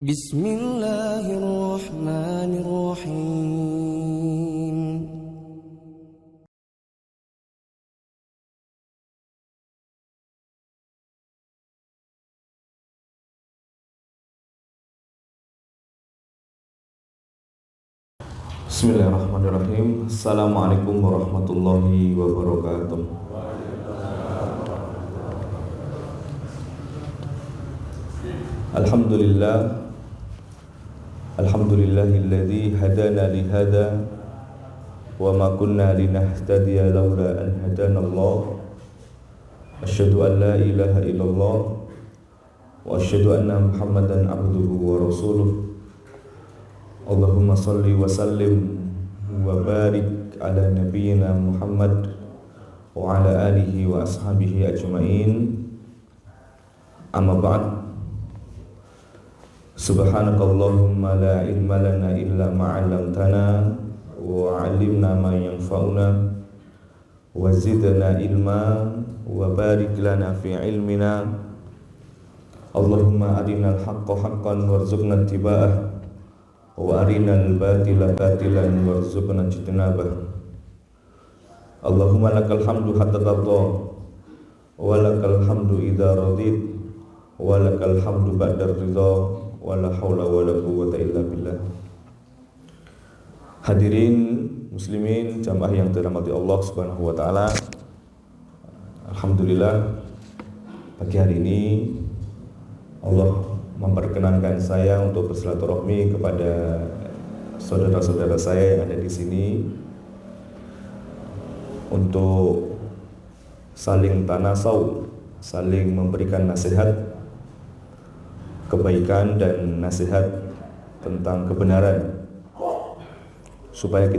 Bismillahirrahmanirrahim. Bismillahirrahmanirrahim. Assalamualaikum warahmatullahi wabarakatuh. Alhamdulillah. Alhamdulillahilladzi hadana lihada wa ma kunna linahtadiya laula an hadanallah. Asyhadu an la ilaha illallah wa asyhadu anna Muhammadan abduhu wa rasuluh. Allahumma salli wa sallim wa barik ala nabiyyina Muhammad wa ala alihi wa ashabihi ajma'in. Amma ba'd. Subhanakallahumma la ilma lana illa ma 'allamtana wa 'allimna ma yanfa'una wa zidna ilma wa barik lana fi ilmina. Allahumma arinal haqqa haqqan warzuqna ittiba'ah wa arinal batila batilan warzuqna ijtinabah. Allahumma lakal hamdu hatta tarda wa lakal hamdu idza radit wa lakal hamdu ba'da ridha wa la haula wa la quwwata illa billah. Hadirin muslimin jamaah yang dirahmati Allah Subhanahu wa taala. Alhamdulillah pagi hari ini Allah memperkenankan saya untuk bersilaturahmi kepada saudara-saudara saya yang ada di sini untuk saling tanasau, saling memberikan nasihat kebaikan dan nasihat tentang kebenaran supaya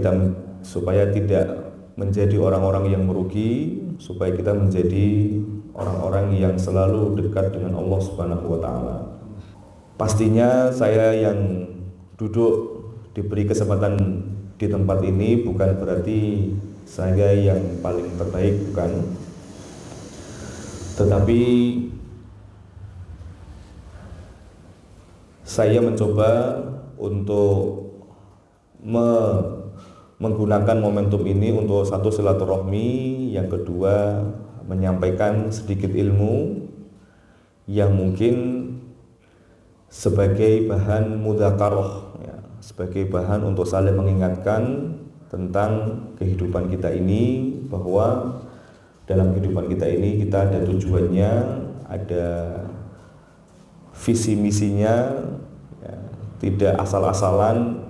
tidak menjadi orang-orang yang merugi, supaya kita menjadi orang-orang yang selalu dekat dengan Allah Subhanahu wa taala. Pastinya saya yang duduk diberi kesempatan di tempat ini bukan berarti saya yang paling terbaik, bukan. Tetapi saya mencoba untuk menggunakan momentum ini untuk satu silaturahmi, yang kedua menyampaikan sedikit ilmu yang mungkin sebagai bahan mudzakarah, ya, sebagai bahan untuk saling mengingatkan tentang kehidupan kita ini, bahwa dalam kehidupan kita ini kita ada tujuannya, ada visi misinya, ya, tidak asal-asalan,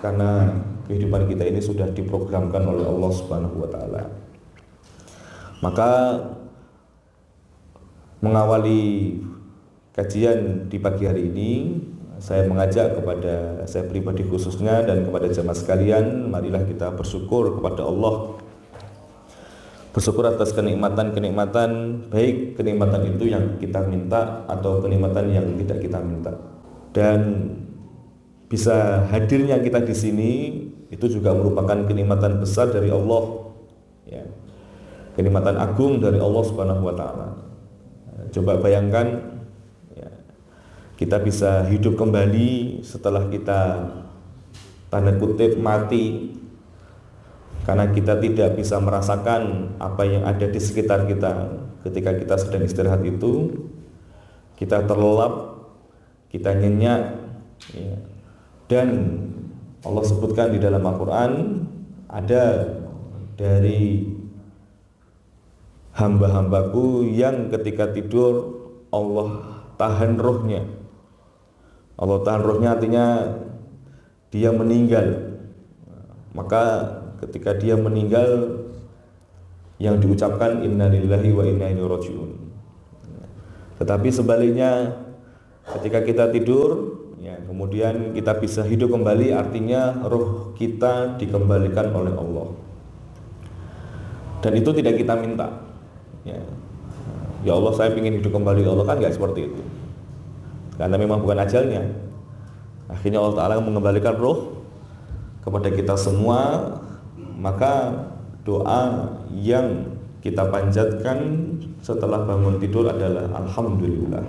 karena kehidupan kita ini sudah diprogramkan oleh Allah Subhanahu wa taala. Maka mengawali kajian di pagi hari ini, saya mengajak kepada saya pribadi khususnya dan kepada jemaah sekalian, marilah kita bersyukur kepada Allah. Bersyukur atas kenikmatan-kenikmatan, baik kenikmatan itu yang kita minta atau kenikmatan yang tidak kita minta. Dan bisa hadirnya kita di sini itu juga merupakan kenikmatan besar dari Allah, ya. Kenikmatan agung dari Allah Subhanahu wa taala. Coba bayangkan, kita bisa hidup kembali setelah kita tanda kutip mati, karena kita tidak bisa merasakan apa yang ada di sekitar kita ketika kita sedang istirahat itu. Kita terlelap, kita nyenyak, ya. Dan Allah sebutkan di dalam Al-Quran, ada dari hamba-hambaku yang ketika tidur Allah tahan rohnya. Allah tahan rohnya artinya dia meninggal. Maka ketika dia meninggal, yang diucapkan innalillahi wa inna ilaihi rajiun. Tetapi sebaliknya, ketika kita tidur, ya, kemudian kita bisa hidup kembali, artinya roh kita dikembalikan oleh Allah. Dan itu tidak kita minta. Ya Allah, saya ingin hidup kembali. Allah kan nggak seperti itu, karena memang bukan ajalnya. Akhirnya Allah Ta'ala mengembalikan roh kepada kita semua. Maka doa yang kita panjatkan setelah bangun tidur adalah alhamdulillah.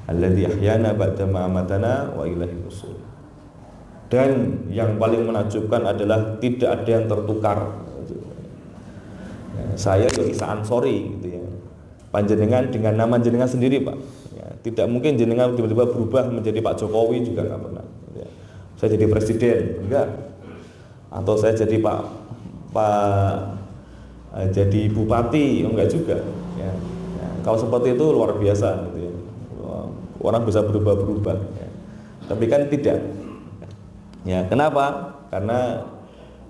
alladzi ahyana ba'da ma amatana wa ilaihi nusyur. Dan yang paling menakjubkan adalah tidak ada yang tertukar. Ya, saya yo Isa Ansori gitu ya. Panjenengan dengan nama jenengan sendiri, Pak. Ya, tidak mungkin jenengan tiba-tiba berubah menjadi Pak Jokowi juga nggak pernah. Ya. Saya jadi presiden, enggak. Atau saya jadi jadi bupati, enggak juga. Ya. Ya. Kalau seperti itu luar biasa, gitu ya. Orang bisa berubah-berubah. Ya. Tapi kan tidak. Ya, kenapa? Karena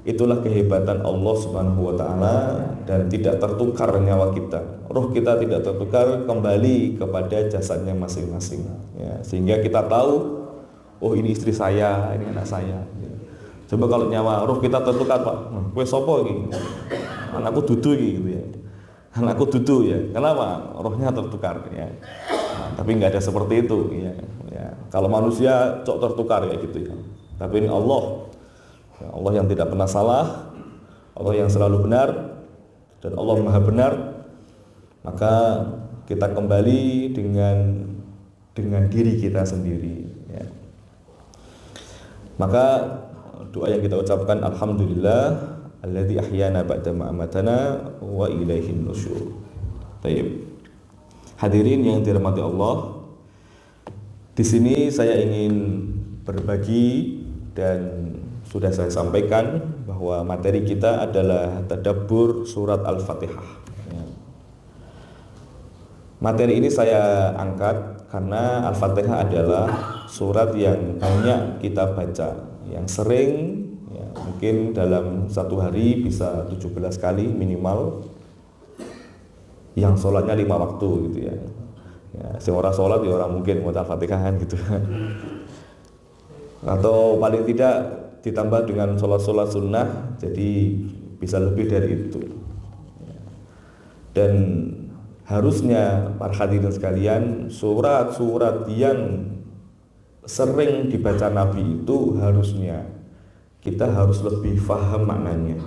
itulah kehebatan Allah Subhanahu wa taala dan tidak tertukar nyawa kita. Roh kita tidak tertukar, kembali kepada jasadnya masing-masing. Ya, sehingga kita tahu, oh ini istri saya, ini anak saya. Ya. Coba kalau nyawa roh kita tertukar, Pak. Kowe sapa iki? Anakku dudu iki gitu ya. Anakku dudu ya. Kenapa? Rohnya tertukar ya. Nah, tapi nggak ada seperti itu ya. Ya. Kalau manusia cok tertukar kayak gitu ya. Tapi ini Allah, Allah yang tidak pernah salah, Allah yang selalu benar, dan Allah Maha benar. Maka kita kembali dengan diri kita sendiri. Ya. Maka doa yang kita ucapkan, alhamdulillah, alladzi ahyana ba'da ma amatana wa ilaihin nusyur. Baik. Hadirin yang dirahmati Allah, di sini saya ingin berbagi. Dan sudah saya sampaikan bahwa materi kita adalah tadabbur surat Al-Fatihah. Ya. Materi ini saya angkat karena Al-Fatihah adalah surat yang banyak kita baca, yang sering, ya, mungkin dalam satu hari bisa 17 kali minimal, yang sholatnya 5 waktu gitu ya. Ya, seorang sholat ya orang mungkin mau Al-Fatihah gitu. Atau paling tidak ditambah dengan sholat-sholat sunnah, jadi bisa lebih dari itu. Dan harusnya para hadirin sekalian, surat-surat yang sering dibaca Nabi itu harusnya kita harus lebih paham maknanya,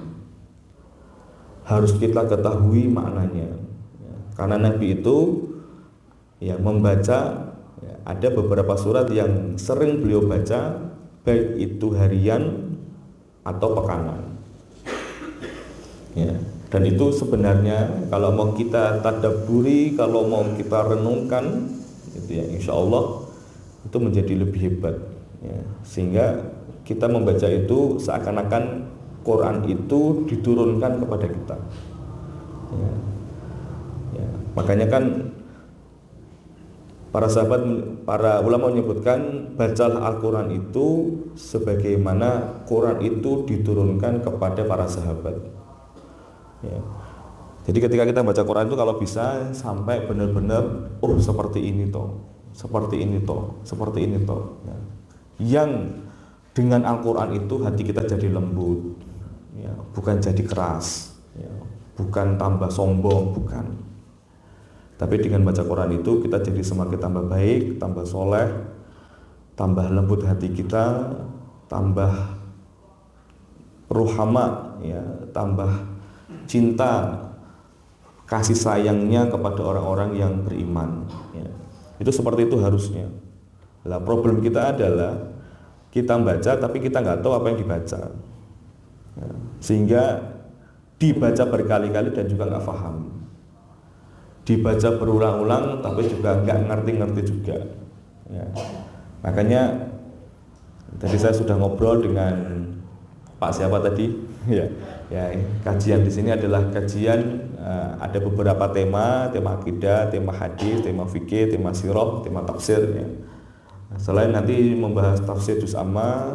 harus kita ketahui maknanya. Karena Nabi itu ya membaca, ada beberapa surat yang sering beliau baca, baik itu harian atau pekanan. Ya, dan itu sebenarnya kalau mau kita tadabburi, kalau mau kita renungkan, gitu ya, insya Allah itu menjadi lebih hebat. Ya, sehingga kita membaca itu seakan-akan Quran itu diturunkan kepada kita. Ya, ya, makanya kan para sahabat, para ulama menyebutkan bacalah Al-Quran itu sebagaimana Quran itu diturunkan kepada para sahabat. Ya. Jadi ketika kita baca Quran itu kalau bisa sampai benar-benar, oh seperti ini toh, seperti ini toh, seperti ini toh. Ya. Yang dengan Al-Quran itu hati kita jadi lembut, ya, bukan jadi keras, ya, bukan tambah sombong, bukan. Tapi dengan baca Quran itu kita jadi semakin tambah baik, tambah soleh, tambah lembut hati kita, tambah ruhama, ya, tambah cinta, kasih sayangnya kepada orang-orang yang beriman. Ya. Itu seperti itu harusnya. Lah problem kita adalah kita baca tapi kita nggak tahu apa yang dibaca, ya. Sehingga dibaca berkali-kali dan juga nggak paham. Dibaca berulang-ulang tapi juga nggak ngerti-ngerti juga. Ya. Makanya tadi saya sudah ngobrol dengan Pak siapa tadi, ya, ya kajian di sini adalah kajian ada beberapa tema akidah, tema hadis, tema fikih, tema sirah, tema tafsir. Ya. Selain nanti membahas tafsir juz amma,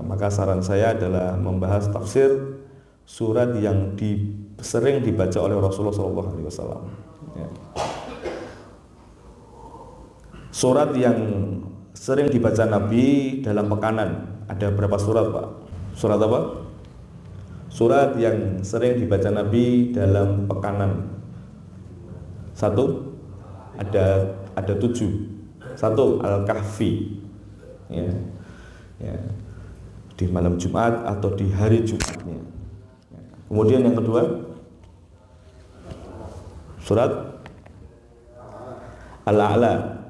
maka saran saya adalah membahas tafsir surat yang sering dibaca oleh Rasulullah SAW. Ya. Surat yang sering dibaca Nabi dalam pekanan ada berapa surat, Pak? Surat apa? Surat yang sering dibaca Nabi dalam pekanan. Satu, ada 7. Satu, Al-Kahfi. Ya. Ya. Di malam Jumat atau di hari Jumatnya. Ya. Kemudian yang kedua, surat Al-A'la.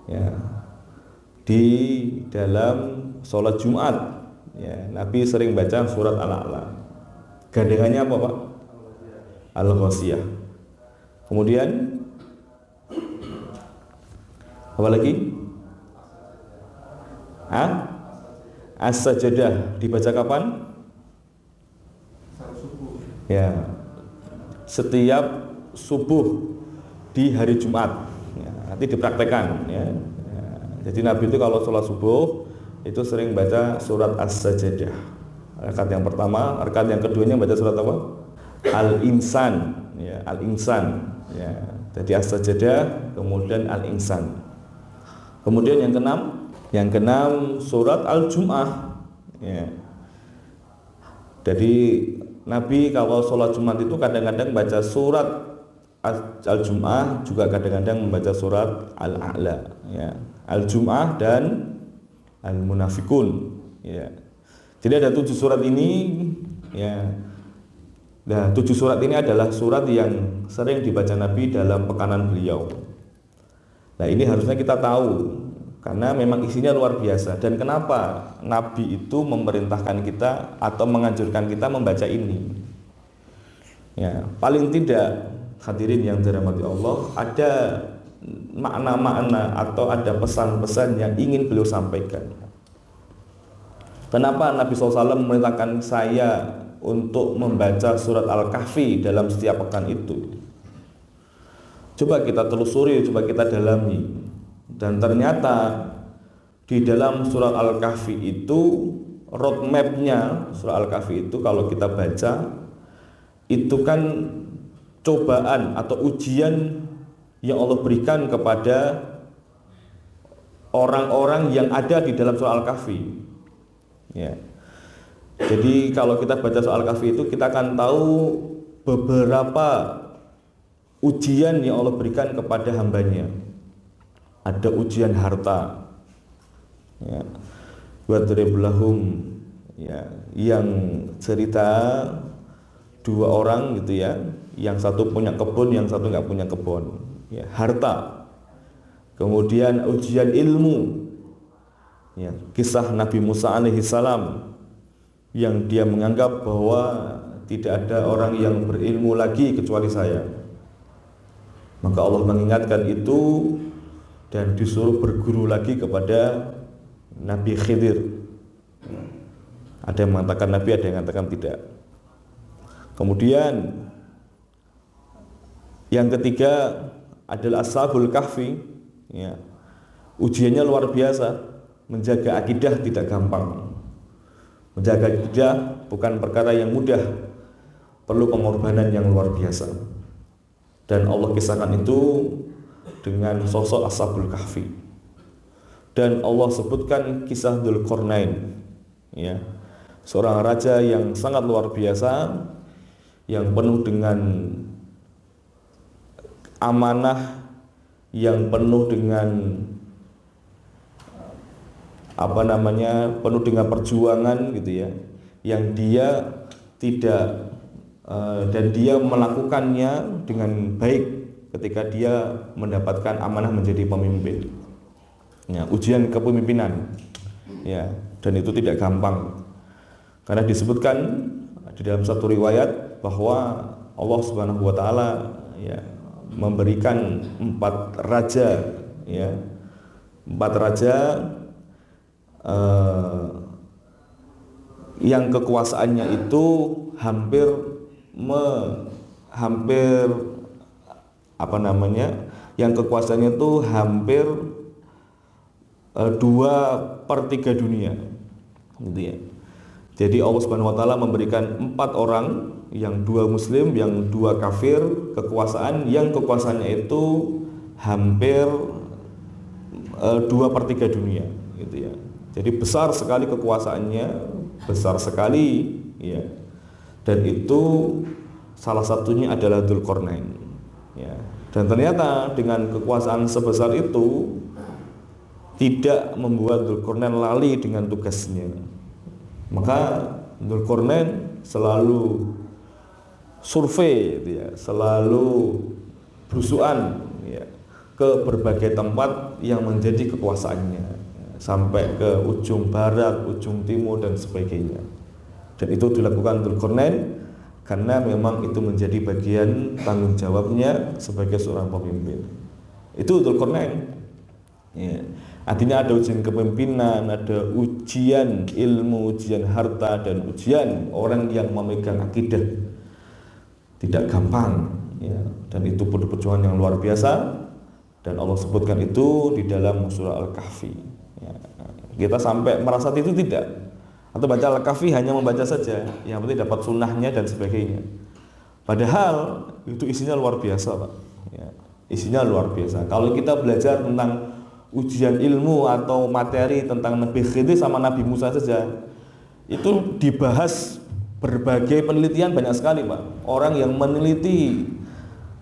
ya, di dalam sholat Jumat, ya, Nabi sering baca surat Al-A'la. Gandengannya apa Pak? Al-Ghasyiyah. Kemudian apa lagi? As-Sajdah dibaca kapan? Ya, setiap subuh di hari Jumat. Ya, nanti dipraktekkan. Ya. Ya. Jadi Nabi itu kalau sholat subuh itu sering baca surat As-Sajdah. Rakaat yang pertama, rakaat yang keduanya baca surat apa? Al-Insan. Ya, Al-Insan. Ya. Jadi As-Sajdah, kemudian Al-Insan. Kemudian yang keenam surat Al-Jum'ah. Ya. Jadi Nabi kalau sholat Jumat itu kadang-kadang baca surat Al-Jum'ah, juga kadang-kadang membaca surat Al-A'la, ya. Al-Jum'ah dan Al-Munafikun, ya. Jadi ada 7 surat ini, ya. Nah, 7 surat ini adalah surat yang sering dibaca Nabi dalam pekanan beliau. Nah, ini harusnya kita tahu karena memang isinya luar biasa. Dan kenapa Nabi itu memerintahkan kita atau menganjurkan kita membaca ini? Ya, paling tidak hadirin yang dirahmati Allah, ada makna-makna atau ada pesan-pesan yang ingin beliau sampaikan. Kenapa Nabi SAW memerintahkan saya untuk membaca surat Al-Kahfi dalam setiap pekan itu? Coba kita telusuri, coba kita dalami. Dan ternyata di dalam surat Al-Kahfi itu, roadmap-nya surat Al-Kahfi itu kalau kita baca, itu kan cobaan atau ujian yang Allah berikan kepada orang-orang yang ada di dalam surah Al-Kahfi, ya. Jadi kalau kita baca surah Al-Kahfi itu kita akan tahu beberapa ujian yang Allah berikan kepada hambanya. Ada ujian harta, ya. Wadrib lahum, ya, yang cerita 2 orang gitu ya, yang satu punya kebun, yang satu nggak punya kebun, ya, harta. Kemudian ujian ilmu, ya, kisah Nabi Musa alaihissalam yang dia menganggap bahwa tidak ada orang yang berilmu lagi kecuali saya. Maka Allah mengingatkan itu dan disuruh berguru lagi kepada Nabi Khidir. Ada yang mengatakan Nabi, ada yang mengatakan tidak. Kemudian yang ketiga adalah Ashabul Kahfi, ya. Ujiannya luar biasa. Menjaga akidah tidak gampang. Menjaga akidah bukan perkara yang mudah, perlu pengorbanan yang luar biasa. Dan Allah kisahkan itu dengan sosok Ashabul Kahfi. Dan Allah sebutkan kisah Dzulqarnain, ya. Seorang raja yang sangat luar biasa, yang penuh dengan amanah, yang penuh dengan penuh dengan perjuangan gitu ya, yang dia tidak dan dia melakukannya dengan baik ketika dia mendapatkan amanah menjadi pemimpin, ya, ujian kepemimpinan, ya. Dan itu tidak gampang karena disebutkan di dalam satu riwayat bahwa Allah Subhanahu wa taala, ya, memberikan 4 raja, ya, 4 raja yang kekuasaannya itu yang kekuasaannya itu hampir 2/3 dunia, gitu ya. Jadi Allah Subhanahu wa taala memberikan 4 orang, yang 2 muslim, yang 2 kafir, kekuasaan yang kekuasaannya itu hampir 2/3 dunia, gitu ya. Jadi besar sekali kekuasaannya, besar sekali, ya. Dan itu salah satunya adalah Dzulqarnain, ya. Dan ternyata dengan kekuasaan sebesar itu tidak membuat Dzulqarnain lali dengan tugasnya. Maka Dzulqarnain selalu survei, gitu ya, selalu berusukan, ya, ke ke berbagai tempat yang menjadi kekuasaannya, sampai ke ujung barat, ujung timur dan sebagainya. Dan itu dilakukan Dzulqarnain karena memang itu menjadi bagian tanggung jawabnya sebagai seorang pemimpin. Itu Dzulqarnain. Ya. Artinya ada ujian kepemimpinan, ada ujian ilmu, ujian harta, dan ujian orang yang memegang akidah. Tidak gampang, ya. Dan itu perlu perjuangan yang luar biasa. Dan Allah sebutkan itu di dalam surah Al-Kahfi. Ya. Kita sampai merasa itu tidak, atau baca Al-Kahfi hanya membaca saja, yang penting dapat sunnahnya dan sebagainya. Padahal itu isinya luar biasa, Pak. Ya. Isinya luar biasa. Kalau kita belajar tentang ujian ilmu atau materi tentang Nabi Khidir sama Nabi Musa saja, itu dibahas berbagai penelitian banyak sekali, Pak. Orang yang meneliti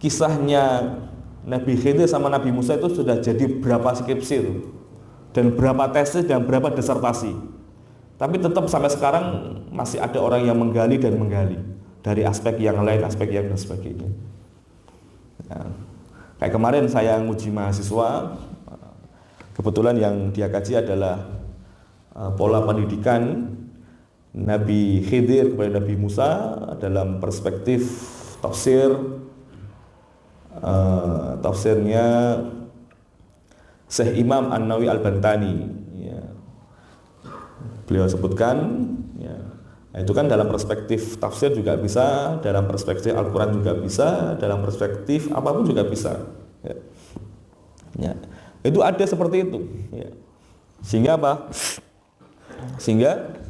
kisahnya Nabi Khidir sama Nabi Musa itu sudah jadi berapa skripsi itu, dan berapa tesis dan berapa disertasi. Tapi tetap sampai sekarang masih ada orang yang menggali dan menggali dari aspek yang lain, aspek yang dan sebagainya. Nah, kayak kemarin saya nguji mahasiswa, kebetulan yang dia kaji adalah pola pendidikan Nabi Khidir kepada Nabi Musa dalam perspektif tafsirnya Syekh Imam An-Nawawi Al-Bantani. Ya. Beliau sebutkan, ya. Nah, itu kan dalam perspektif tafsir juga bisa, dalam perspektif Al-Quran juga bisa, dalam perspektif apapun juga bisa. Ya. Ya. Itu ada seperti itu, ya. Sehingga apa? Sehingga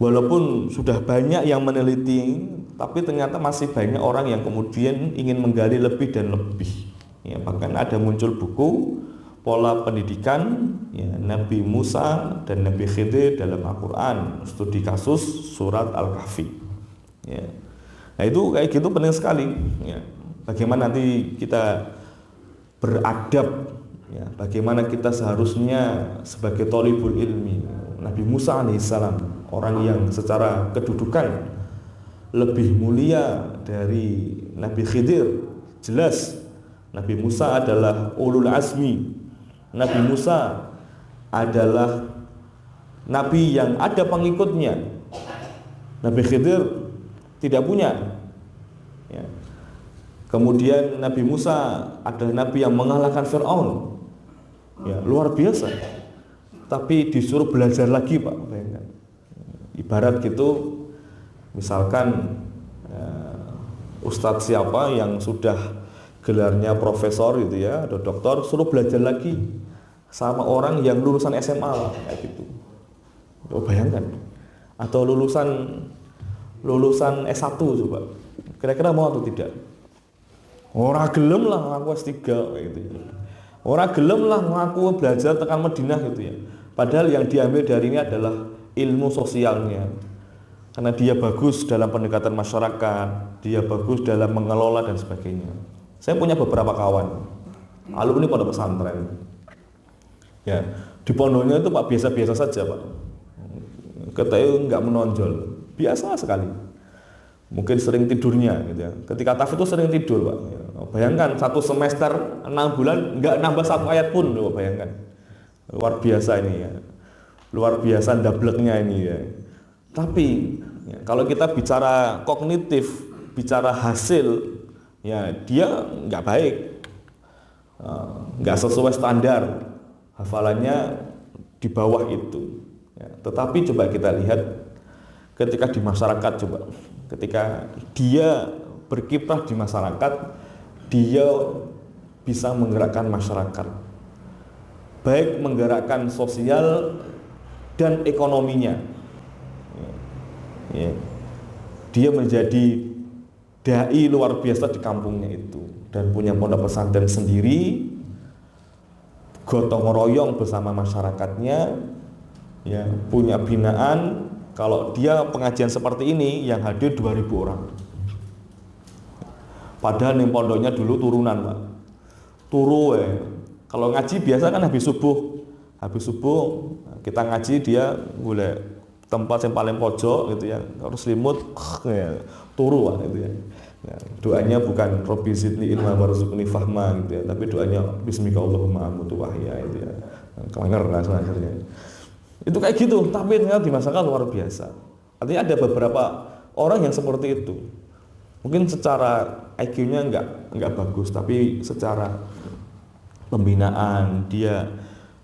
walaupun sudah banyak yang meneliti, tapi ternyata masih banyak orang yang kemudian ingin menggali lebih dan lebih. Ya, bahkan ada muncul buku pola pendidikan, ya, Nabi Musa dan Nabi Khidir dalam Al-Quran, studi kasus surat Al-Kahfi. Ya. Nah itu kayak gitu penting sekali. Ya. Bagaimana nanti kita beradab, ya, bagaimana kita seharusnya sebagai thalibul ilmi. Nabi Musa alaihissalam, orang yang secara kedudukan lebih mulia dari Nabi Khidir. Jelas Nabi Musa adalah ulul azmi. Nabi Musa adalah nabi yang ada pengikutnya. Nabi Khidir tidak punya, ya. Kemudian Nabi Musa adalah nabi yang mengalahkan Fir'aun, ya, luar biasa. Tapi disuruh belajar lagi, Pak. Bayangkan. Ibarat gitu, misalkan ustadz siapa yang sudah gelarnya profesor gitu ya, atau doktor, suruh belajar lagi sama orang yang lulusan SMA kayak gitu. Oh, bayangkan. Atau lulusan S1 coba. Kira-kira mau atau tidak? Orang gelem lah ngaku S3 gitu ya. Orang gelem lah ngaku belajar tekan Madinah gitu ya. Padahal yang diambil dari ini adalah ilmu sosialnya. Karena dia bagus dalam pendekatan masyarakat, dia bagus dalam mengelola dan sebagainya. Saya punya beberapa kawan alumni pondok pesantren. Ya, di pondoknya itu Pak biasa-biasa saja, Pak. Katanya nggak menonjol, biasa sekali. Mungkin sering tidurnya gitu ya. Ketika tahfidz itu sering tidur, Pak. Bayangkan satu semester 6 bulan nggak nambah satu ayat pun, loh, bayangkan. Luar biasa ini ya. Luar biasa ndableknya ini ya. Tapi ya, kalau kita bicara kognitif, bicara hasil, ya dia nggak baik, nggak sesuai standar, hafalannya di bawah itu. Ya, tetapi coba kita lihat ketika di masyarakat, coba ketika dia berkiprah di masyarakat, dia bisa menggerakkan masyarakat, baik menggerakkan sosial dan ekonominya. Ya. Dia menjadi dai luar biasa di kampungnya itu dan punya pondok pesantren sendiri, gotong royong bersama masyarakatnya, ya, punya binaan. Kalau dia pengajian seperti ini yang hadir 2000 orang. Padahal nih pondoknya dulu turunan, Pak. Turu Kalau ngaji biasa kan habis subuh kita ngaji, dia boleh tempat yang paling pojok gitu ya, harus selimut, ya, turu, Pak, gitu ya. Ya, doanya bukan Robbi zidni ilma warzuqni fahma gitu ya, tapi doanya bismika Allahumma amutu wahya itu ya. Kelenger lah akhirnya. Itu kayak gitu, tapi ternyata di masyarakat luar biasa. Artinya ada beberapa orang yang seperti itu. Mungkin secara IQ-nya enggak bagus, tapi secara pembinaan dia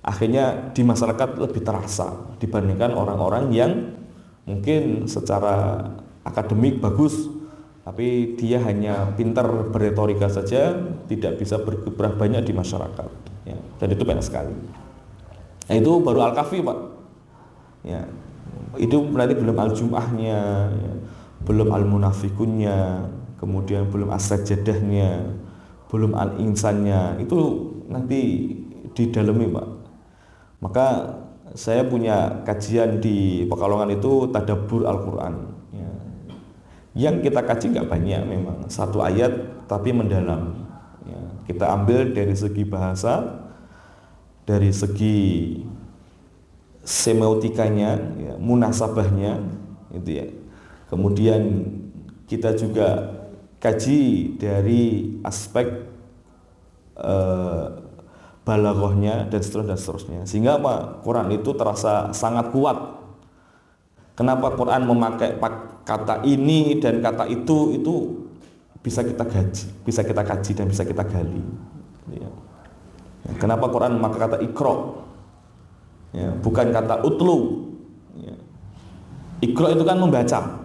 akhirnya di masyarakat lebih terasa dibandingkan orang-orang yang mungkin secara akademik bagus, tapi dia hanya pintar berretorika saja, tidak bisa berkiprah banyak di masyarakat. Ya, dan itu banyak sekali. Nah, itu baru Al-Kahfi, Pak. Ya, itu berarti belum Al-Jum'ahnya, ya, belum Al-Munafikunnya, kemudian belum As-Sajadahnya, belum Al-Insannya. Itu nanti didalami, Pak. Maka saya punya kajian di Pekalongan itu Tadabbur Al-Quran. Ya. Yang kita kaji nggak banyak memang, satu ayat tapi mendalam. Ya. Kita ambil dari segi bahasa, dari segi semiotikanya, ya, munasabahnya, gitu ya. Kemudian kita juga kaji dari aspek balaghahnya dan seterusnya. Sehingga apa? Quran itu terasa sangat kuat. Kenapa Quran memakai kata ini dan kata itu bisa kita kaji dan bisa kita gali. Ya. Kenapa Quran memakai kata ikra? Ya, bukan kata utlu. Ya. Ikra itu kan membaca.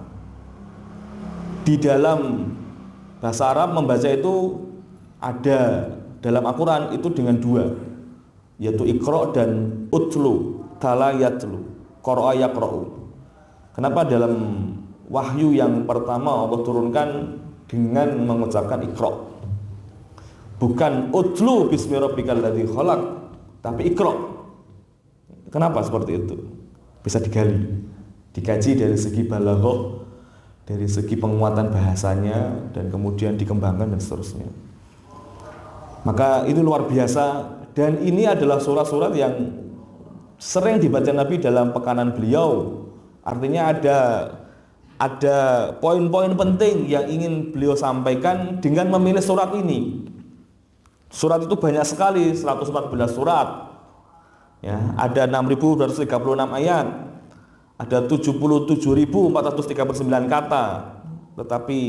Di dalam bahasa Arab membaca itu ada dalam Al-Quran itu dengan dua, yaitu ikra dan utlu, tala yatlu, qara'a yaqra'u. Kenapa dalam wahyu yang pertama Allah turunkan dengan mengucapkan ikra, bukan utlu bismi rabbikal ladzi khalaq, tapi ikra? Kenapa seperti itu? Bisa digali, dikaji dari segi balaghah, dari segi penguatan bahasanya, dan kemudian dikembangkan dan seterusnya. Maka itu luar biasa, dan ini adalah surat-surat yang sering dibaca Nabi dalam pekanan beliau. Artinya ada poin-poin penting yang ingin beliau sampaikan dengan memilih surat ini. Surat itu banyak sekali, 114 surat. Ya, ada 6.236 ayat, ada 77.439 kata. Tetapi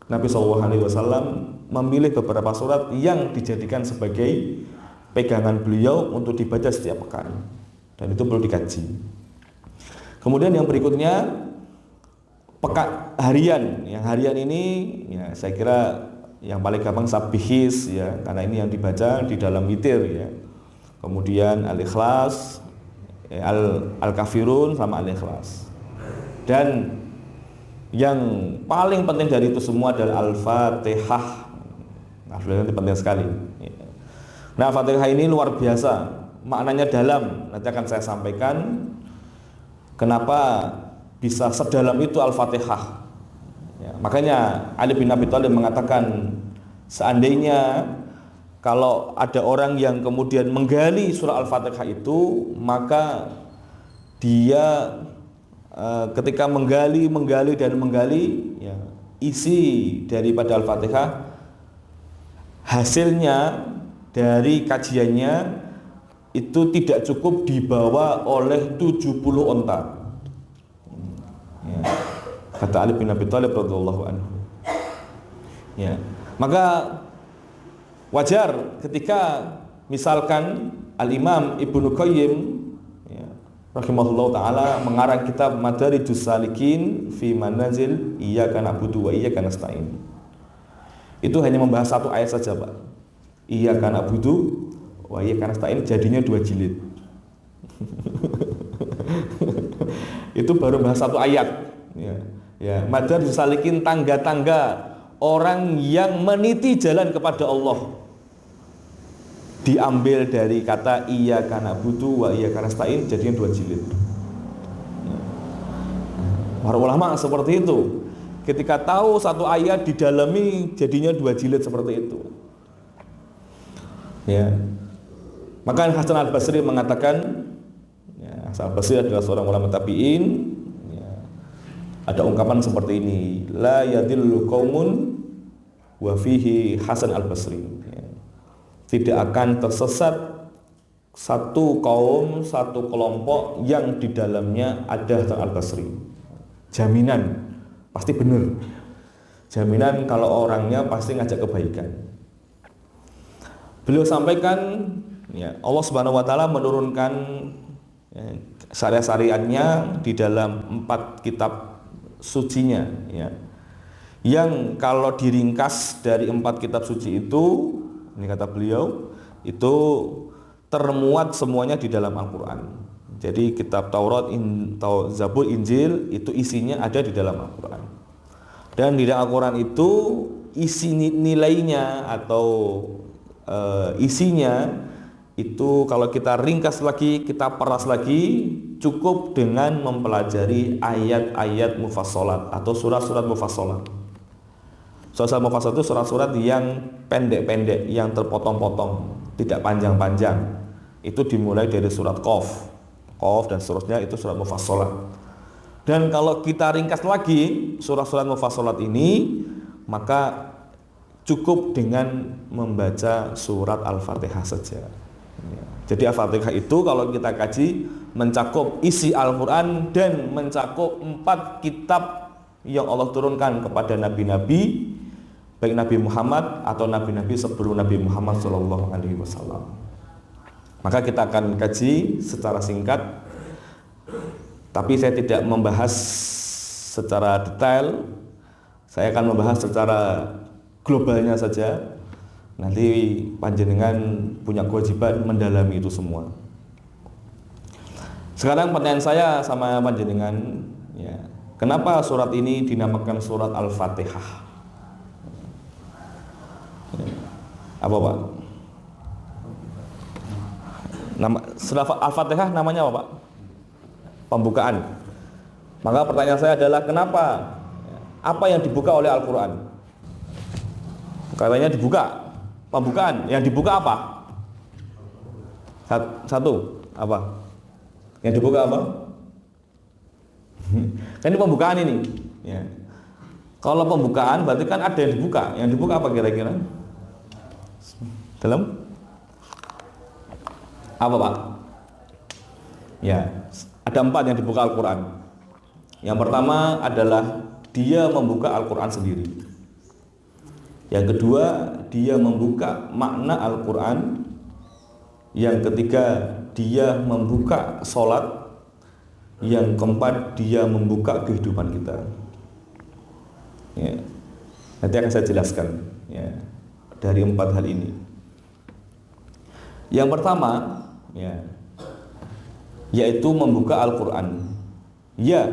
Nabi SAW memilih beberapa surat yang dijadikan sebagai pegangan beliau untuk dibaca setiap pekan, dan itu perlu dikaji. Kemudian yang berikutnya harian. Yang harian ini ya saya kira yang paling gampang Sabihis ya, karena ini yang dibaca di dalam witir ya. Kemudian Al-Ikhlas, Al-Kafirun sama Al-Ikhlas. Dan yang paling penting dari itu semua adalah Al-Fatihah. Al-Fatihah ini penting sekali. Nah, Al-Fatihah ini luar biasa, maknanya dalam. Nanti akan saya sampaikan kenapa bisa sedalam itu Al-Fatihah. Ya, makanya Ali bin Abi Thalib mengatakan, seandainya kalau ada orang yang kemudian menggali surah Al-Fatihah itu, maka dia ketika menggali ya, isi daripada Al-Fatihah, hasilnya dari kajiannya itu tidak cukup dibawa oleh 70 onta. Ya. Kata Ali bin Abi Thalib radhiyallahu anhu. Ya. Maka wajar ketika misalkan Al-Imam Ibnu Qayyim ya, rahimahullah ta'ala mengarang kitab Madarijus Salikin fi Manazil Iyyaka na'budu wa iyyaka nasta'in. Itu hanya membahas satu ayat saja, Pak. Iyyaka na'budu wa iyyaka nasta'in, jadinya 2 jilid. Itu baru bahas satu ayat. Ya, ya. Madarijus Salikin, tangga-tangga orang yang meniti jalan kepada Allah, diambil dari kata iyyaka na'budu wa iyyaka nasta'in, jadinya 2 jilid. Para ulama seperti itu. Ketika tahu satu ayat didalami, jadinya 2 jilid seperti itu. Ya. Maka Hasan Al-Basri mengatakan, ya, Hasan Al-Basri adalah seorang ulama tabi'in. Ya. Ada ungkapan seperti ini, la yadillu qaumun wa fihi Hasan al-Basri. Tidak akan tersesat satu kaum, satu kelompok yang di dalamnya ada Hasan al-Basri. Jaminan pasti benar. Jaminan kalau orangnya pasti ngajak kebaikan. Beliau sampaikan, ya, Allah Subhanahu wa taala menurunkan syariat-syariatnya di dalam 4 kitab sucinya, ya. Yang kalau diringkas dari 4 kitab suci itu, ini kata beliau, itu termuat semuanya di dalam Al-Qur'an. Jadi kitab Taurat, Zabur, Injil itu isinya ada di dalam Al-Qur'an. Dan di dalam Al-Qur'an itu isi nilainya atau isinya itu kalau kita ringkas lagi, kita peras lagi, cukup dengan mempelajari ayat-ayat mufassalat atau surat-surat mufassalat. Surat-surat mufassalat itu surat-surat yang pendek-pendek, yang terpotong-potong, tidak panjang-panjang. Itu dimulai dari surat Qaf dan seterusnya, itu surat mufassalat. Dan kalau kita ringkas lagi surat-surat mufassalat ini, maka cukup dengan membaca surat Al-Fatihah saja. Jadi Al-Fatihah itu kalau kita kaji mencakup isi Al-Quran dan mencakup 4 kitab yang Allah turunkan kepada nabi-nabi, baik Nabi Muhammad atau nabi-nabi sebelum Nabi Muhammad SAW. Maka kita akan kaji secara singkat, tapi saya tidak membahas secara detail. Saya akan membahas secara globalnya saja. Nanti panjenengan punya kewajiban mendalami itu semua. Sekarang pertanyaan saya sama panjenengan, ya, kenapa surat ini dinamakan surat Al-Fatihah? Apa Pak? Nama surat Al-Fatihah namanya apa Pak? Pembukaan. Maka pertanyaan saya adalah kenapa? Apa yang dibuka oleh Al-Quran? Katanya dibuka. Pembukaan. Yang dibuka apa? Satu. Apa? Yang dibuka apa? Kan ini pembukaan ini, ya. Kalau pembukaan berarti kan ada yang dibuka. Yang dibuka apa kira-kira? Dalam? Apa Pak? Ya, ada 4 yang dibuka Al-Quran. Yang pertama adalah dia membuka Al-Quran sendiri. Yang kedua, dia membuka makna Al-Quran. Yang ketiga, dia membuka sholat. Yang keempat, dia membuka kehidupan kita. Ya. Nanti akan saya jelaskan, ya, dari 4 hal ini. Yang pertama, ya, yaitu membuka Al-Quran. Ya,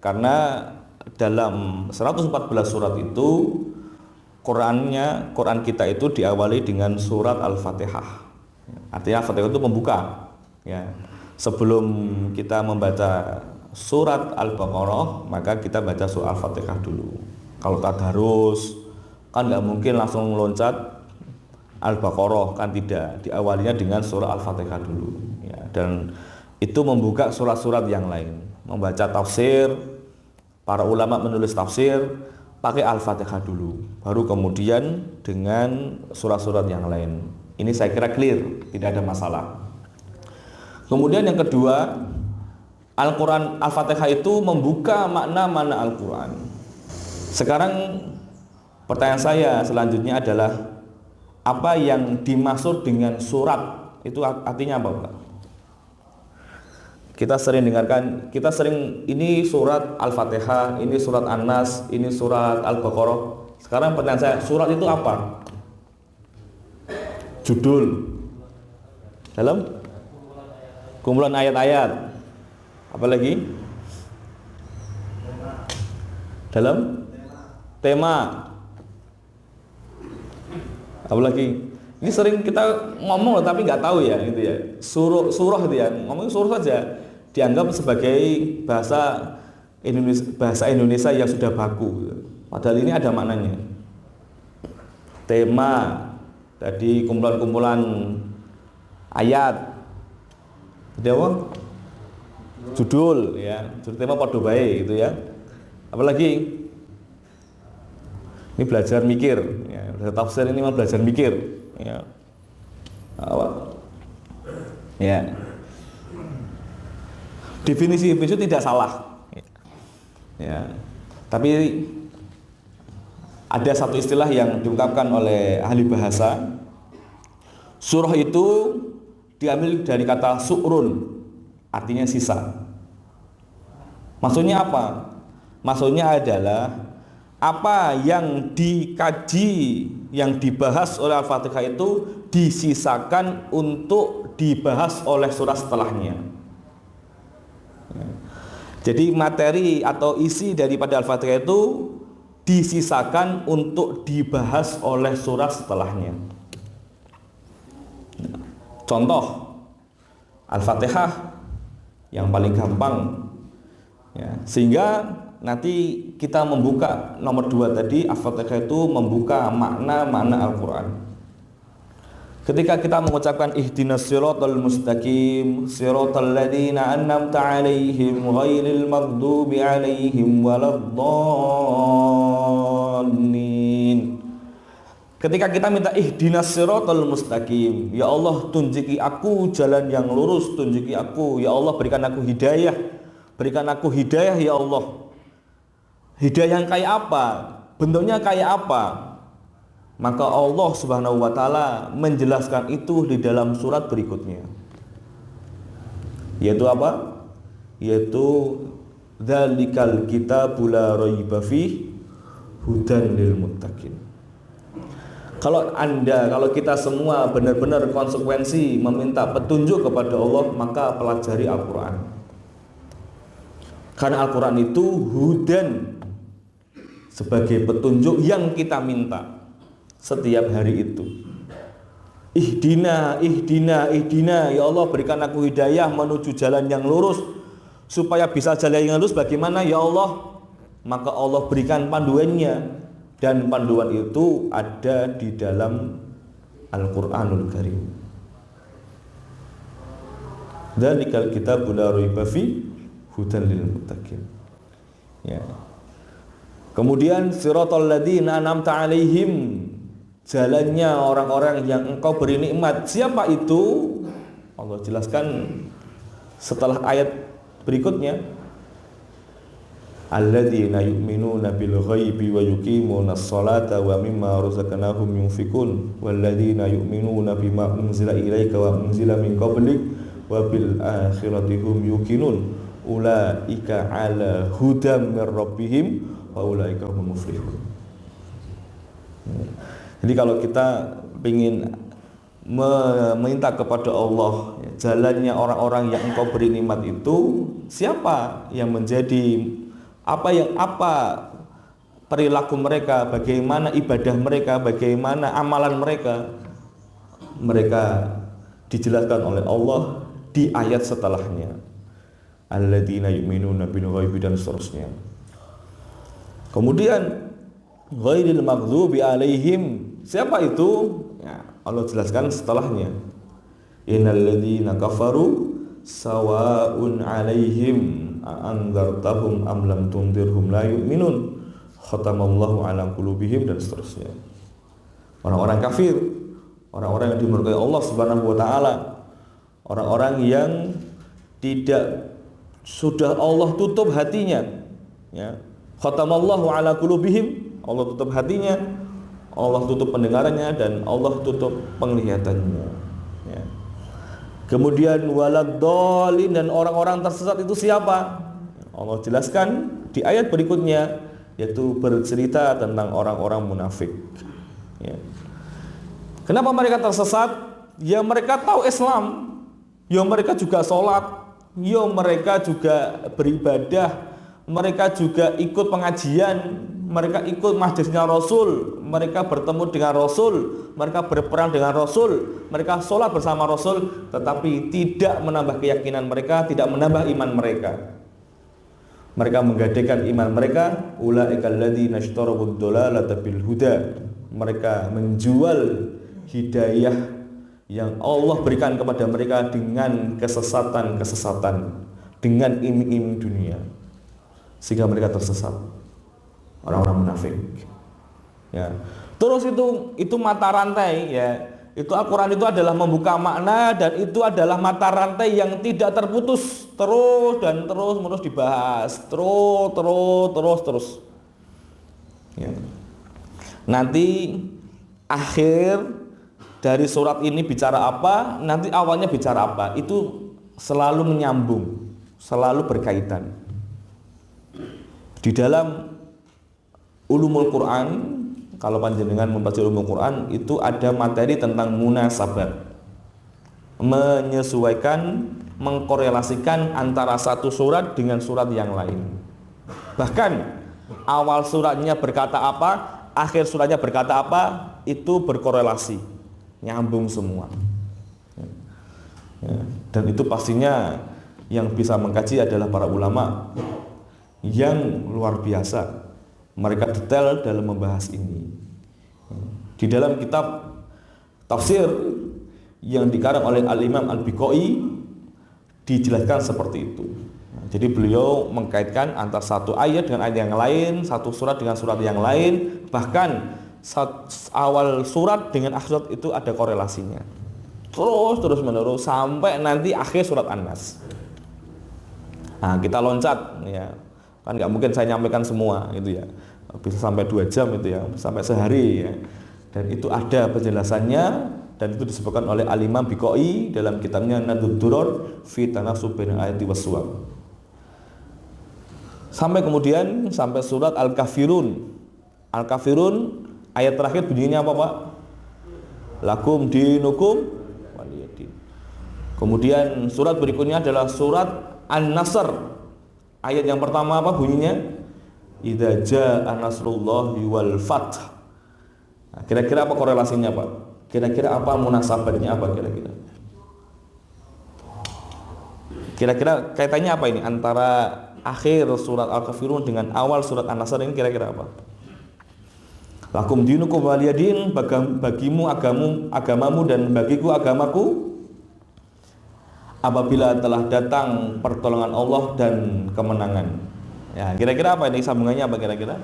karena dalam 114 surat itu Quran kita itu diawali dengan surat Al-Fatihah. Artinya Al-Fatihah itu membuka, ya. Sebelum kita membaca surat Al-Baqarah, maka kita baca surat Al-Fatihah dulu. Kalau tadarus kan nggak mungkin langsung loncat Al-Baqarah, kan tidak, diawalinya dengan surah Al-Fatihah dulu, ya. Dan itu membuka surat-surat yang lain. Membaca tafsir, para ulama menulis tafsir pakai Al-Fatihah dulu, baru kemudian dengan surat-surat yang lain. Ini saya kira clear, tidak ada masalah. Kemudian yang kedua, Al-Quran, Al-Fatihah itu membuka makna-makna Al-Quran. Sekarang pertanyaan saya selanjutnya adalah, apa yang dimaksud dengan surat itu artinya apa Pak? Kita sering dengarkan, ini surat Al-Fatihah, ini surat An-Nas, ini surat Al-Baqarah. Sekarang pertanyaan saya, surat itu apa? Judul. Dalam kumpulan ayat-ayat. Apa lagi? Dalam tema. Apalagi ini sering kita ngomong loh, tapi nggak tahu ya, gitu ya. Surah itu ya, ngomong surah saja dianggap sebagai bahasa Indonesia yang sudah baku. Padahal ini ada maknanya. Tema tadi kumpulan-kumpulan ayat. Jadi apa? Judul ya, judul tema padha bae gitu ya. Apalagi Ini belajar mikir, ya. Belajar tafsir ini mah belajar mikir, ya. Ya. Definisi khusyuk tidak salah, ya. Tapi ada satu istilah yang diungkapkan oleh ahli bahasa. Surah itu diambil dari kata su'run, artinya sisa. Maksudnya apa? Maksudnya adalah apa yang dikaji, yang dibahas oleh Al-Fatihah itu disisakan untuk dibahas oleh surah setelahnya. Jadi materi atau isi daripada Al-Fatihah itu disisakan untuk dibahas oleh surah setelahnya. Contoh Al-Fatihah yang paling gampang, ya, sehingga nanti kita membuka nomor 2 tadi. Al-Fatihah itu membuka makna-makna Al-Quran. Ketika kita mengucapkan ihdinas siratal mustaqim, siratal ladzina an'amta 'alaihim ghairil maghdubi 'alaihim waladdallin. Ketika kita minta ihdinas siratal mustaqim, ya Allah tunjuki aku jalan yang lurus, tunjuki aku, ya Allah berikan aku hidayah. Berikan aku hidayah ya Allah. Hidayah yang kayak apa? Bentuknya kayak apa? Maka Allah Subhanahu wa taala menjelaskan itu di dalam surat berikutnya. Yaitu apa? Yaitu dzalikal kitabul la raiba fihi hudan lil muttaqin. Kalau kita semua benar-benar konsekuensi meminta petunjuk kepada Allah, maka pelajari Al-Quran. Karena Al-Quran itu hudan, sebagai petunjuk yang kita minta setiap hari itu. Ihdina, ihdina, ihdina, ya Allah berikan aku hidayah menuju jalan yang lurus. Supaya bisa jalan yang lurus bagaimana ya Allah? Maka Allah berikan panduannya. Dan panduan itu ada di dalam Al-Quranul Karim. Dzalikal kitabul la raiba fihi hudan lil muttaqin. Ya. Kemudian siratal ladzina an'amta 'alaihim, jalannya orang-orang yang engkau beri nikmat. Siapa itu? Allah jelaskan setelah ayat berikutnya. Alladzina yu'minuna bil ghaibi wa yuqimunas sholata wa mimma razaqnahum yunfikun walladzina yu'minuna bima unzila ilaika wa unzila min qablik wa bil akhirati hum yuqinun ulaika ala hudam mir rabbihim wa ulaika humul muflihun. Jadi kalau kita ingin meminta kepada Allah jalannya orang-orang yang engkau beri nikmat itu, siapa yang menjadi apa perilaku mereka, bagaimana ibadah mereka, bagaimana amalan mereka dijelaskan oleh Allah di ayat setelahnya. Alladzina yu'minuna bil ghaibi dan seterusnya. Kemudian ghairil maghdubi alaihim, siapa itu? Ya, Allah jelaskan setelahnya. Innal ladzina kafaru sawa'un alaihim a'anzartahum am lam tundirhum la yu'minun khatamallahu ala qulubihim dan seterusnya. Orang-orang kafir, orang-orang yang dimurkai Allah Subhanahu wa taala, orang-orang yang tidak sudah Allah tutup hatinya, ya. Khatamallahu ala qulubihim, Allah tutup hatinya, Allah tutup pendengarannya dan Allah tutup penglihatannya, ya. Kemudian waladdallin, dan orang-orang tersesat itu siapa? Allah jelaskan di ayat berikutnya, yaitu bercerita tentang orang-orang munafik, ya. Kenapa mereka tersesat? Ya mereka tahu Islam, ya mereka juga sholat, ya mereka juga beribadah, mereka juga ikut pengajian, mereka ikut majlisnya Rasul, mereka bertemu dengan Rasul, mereka berperang dengan Rasul, mereka sholat bersama Rasul, tetapi tidak menambah keyakinan mereka, tidak menambah iman mereka. Mereka menggadaikan iman mereka, ulaikal ladzina ishtarawud dhalalata bil huda. Mereka menjual hidayah yang Allah berikan kepada mereka dengan kesesatan-kesesatan, dengan iming-iming dunia, sehingga mereka tersesat. Orang-orang munafik. Ya. Terus itu mata rantai ya. Itu Al-Qur'an itu adalah membuka makna dan itu adalah mata rantai yang tidak terputus, terus dan terus menerus dibahas, terus. Ya. Nanti akhir dari surat ini bicara apa, nanti awalnya bicara apa, itu selalu menyambung, selalu berkaitan. Di dalam ulumul Quran, kalau panjenengan membaca ulumul Quran, itu ada materi tentang munasabat, menyesuaikan, mengkorelasikan antara satu surat dengan surat yang lain. Bahkan awal suratnya berkata apa, akhir suratnya berkata apa, itu berkorelasi, nyambung semua. Ya, dan itu pastinya yang bisa mengkaji adalah para ulama yang luar biasa. Mereka detail dalam membahas ini. Di dalam kitab tafsir yang dikarang oleh Al-Imam Al-Biqai dijelaskan seperti itu. Jadi beliau mengkaitkan antara satu ayat dengan ayat yang lain, satu surat dengan surat yang lain, bahkan awal surat dengan akhir surat itu ada korelasinya. Terus menerus sampai nanti akhir surat An-Nas. Nah, kita loncat ya. Kan nggak mungkin saya nyampaikan semua gitu ya, bisa sampai 2 jam itu ya, sampai sehari ya. Dan itu ada penjelasannya dan itu disebutkan oleh Al-Imam Biqai dalam kitabnya Nadhud Duror fi Tanasub bainal ayati was suwar. Sampai kemudian sampai surat Al-Kafirun. Al-Kafirun ayat terakhir bunyinya apa, Pak? Lakum dinukum waliyadin. Kemudian surat berikutnya adalah surat An-Nasr. Ayat yang pertama apa bunyinya? Idza jaa nasrullahi wal fath. Nah, kira-kira apa korelasinya, Pak? Kira-kira apa munasabatnya apa kira-kira? Kira-kira kaitannya apa ini antara akhir surat Al-Kafirun dengan awal surat An-Nasr ini kira-kira apa? Lakum dinukum waliyadin, bagimu agamamu dan bagiku agamaku. Apabila telah datang pertolongan Allah dan kemenangan. Ya, kira-kira apa ini sambungannya apa kira-kira?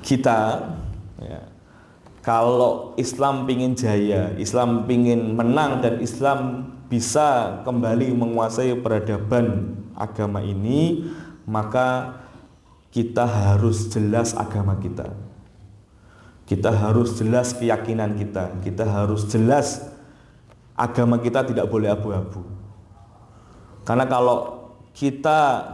Kita ya, kalau Islam pingin jaya, Islam pingin menang dan Islam bisa kembali menguasai peradaban agama ini, maka kita harus jelas agama kita. Kita harus jelas keyakinan kita. Kita harus jelas agama kita, tidak boleh abu-abu. Karena kalau kita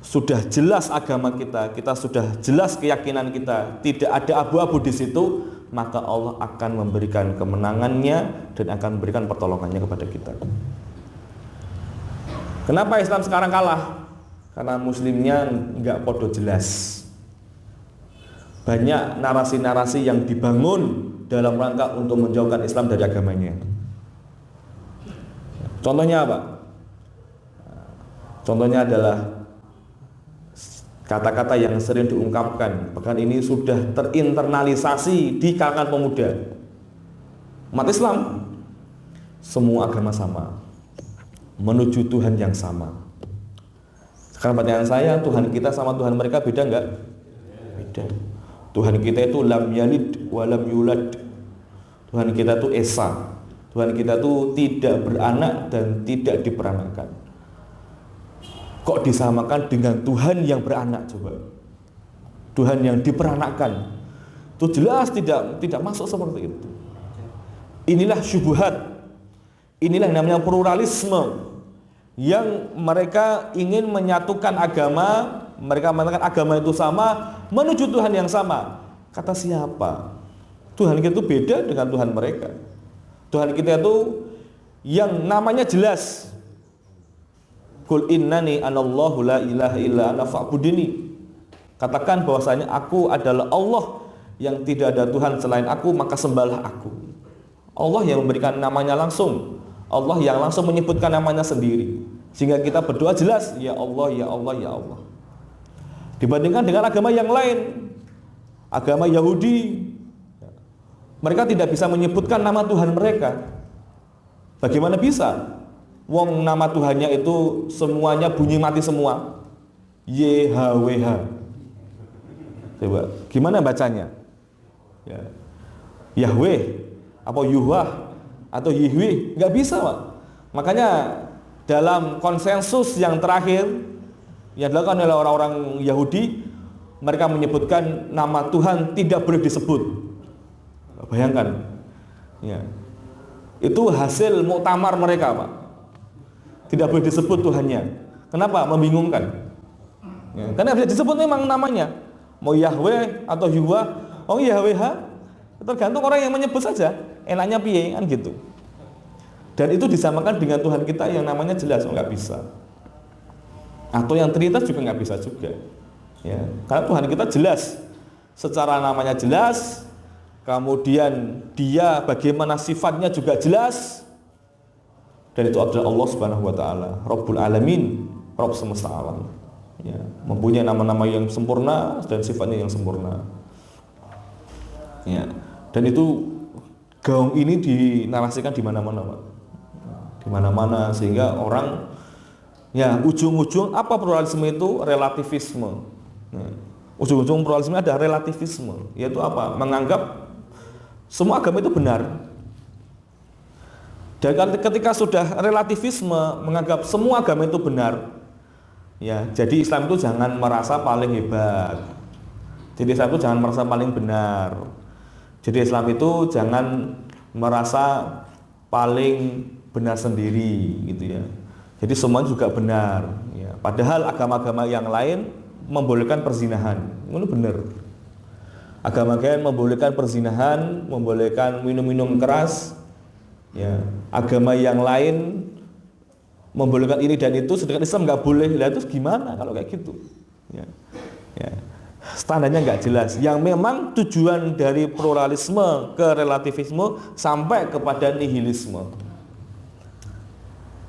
sudah jelas agama kita, kita sudah jelas keyakinan kita, tidak ada abu-abu di situ, maka Allah akan memberikan kemenangannya dan akan memberikan pertolongannya kepada kita. Kenapa Islam sekarang kalah? Karena muslimnya nggak podo jelas. Banyak narasi-narasi yang dibangun dalam rangka untuk menjauhkan Islam dari agamanya. Contohnya apa? Contohnya adalah kata-kata yang sering diungkapkan, bahkan ini sudah terinternalisasi di kalangan pemuda. Umat Islam, semua agama sama, menuju Tuhan yang sama. Sekarang pertanyaan saya, Tuhan kita sama Tuhan mereka beda enggak? Beda. Tuhan kita itu lam yalid wa lam yulad. Tuhan kita itu esa. Tuhan kita itu tidak beranak dan tidak diperanakan. Kok disamakan dengan Tuhan yang beranak coba? Tuhan yang diperanakkan. Itu jelas tidak masuk seperti itu. Inilah syubhat. Inilah yang namanya pluralisme. Yang mereka ingin menyatukan agama, mereka mengatakan agama itu sama, menuju Tuhan yang sama. Kata siapa? Tuhan kita itu beda dengan Tuhan mereka. Tuhan kita itu yang namanya jelas. Qul innani anallahu la ilaha illa ana fa'budini. Katakan bahwasanya aku adalah Allah yang tidak ada Tuhan selain aku, maka sembahlah aku. Allah yang memberikan namanya langsung. Allah yang langsung menyebutkan namanya sendiri. Sehingga kita berdoa jelas, ya Allah, ya Allah, ya Allah. Dibandingkan dengan agama yang lain, agama Yahudi, mereka tidak bisa menyebutkan nama Tuhan mereka. Bagaimana bisa? Wong nama Tuhannya itu semuanya bunyi mati semua. YHWH. Coba, gimana bacanya? Ya. Yahweh, apa Yuhwah, atau Yihwi, nggak bisa, Pak. Makanya dalam konsensus yang terakhir yang dilakukan oleh orang-orang Yahudi, mereka menyebutkan nama Tuhan tidak boleh disebut. Bayangkan, ya. Itu hasil muktamar mereka, Pak. Tidak boleh disebut Tuhannya. Kenapa? Membingungkan. Ya, karena bisa disebut memang namanya, mau Yahweh atau Yuhwah, oh Yahweh, tergantung orang yang menyebut saja. Enaknya piye kan gitu. Dan itu disamakan dengan Tuhan kita yang namanya jelas, nggak bisa. Atau yang Trinitas juga nggak bisa juga. Ya, karena Tuhan kita jelas, secara namanya jelas, kemudian Dia bagaimana sifatnya juga jelas, dan itu adalah Allah Subhanahu Wa Taala, Rabbul Alamin, Rabb semesta alam. Ya, mempunyai nama-nama yang sempurna dan sifatnya yang sempurna. Ya, dan itu gaung ini dinarasikan di mana-mana, Pak. Di mana-mana, sehingga orang, ya, ujung-ujung apa pluralisme itu? Relativisme. Ya, ujung-ujung pluralisme ada relativisme, yaitu apa? Menganggap semua agama itu benar. Dan ketika sudah relativisme, menganggap semua agama itu benar, ya, jadi Islam itu jangan merasa paling hebat. Jadi Islam itu jangan merasa paling benar. Jadi Islam itu jangan merasa paling benar sendiri, gitu ya. Jadi semuanya juga benar, ya. Padahal agama-agama yang lain membolehkan perzinahan, itu benar. Agama lain membolehkan perzinahan, membolehkan minum-minum keras, ya. Agama yang lain membolehkan ini dan itu, sedangkan Islam nggak boleh. Lah itu gimana kalau kayak gitu? Ya. Ya. Standarnya nggak jelas. Yang memang tujuan dari pluralisme ke relativisme sampai kepada nihilisme.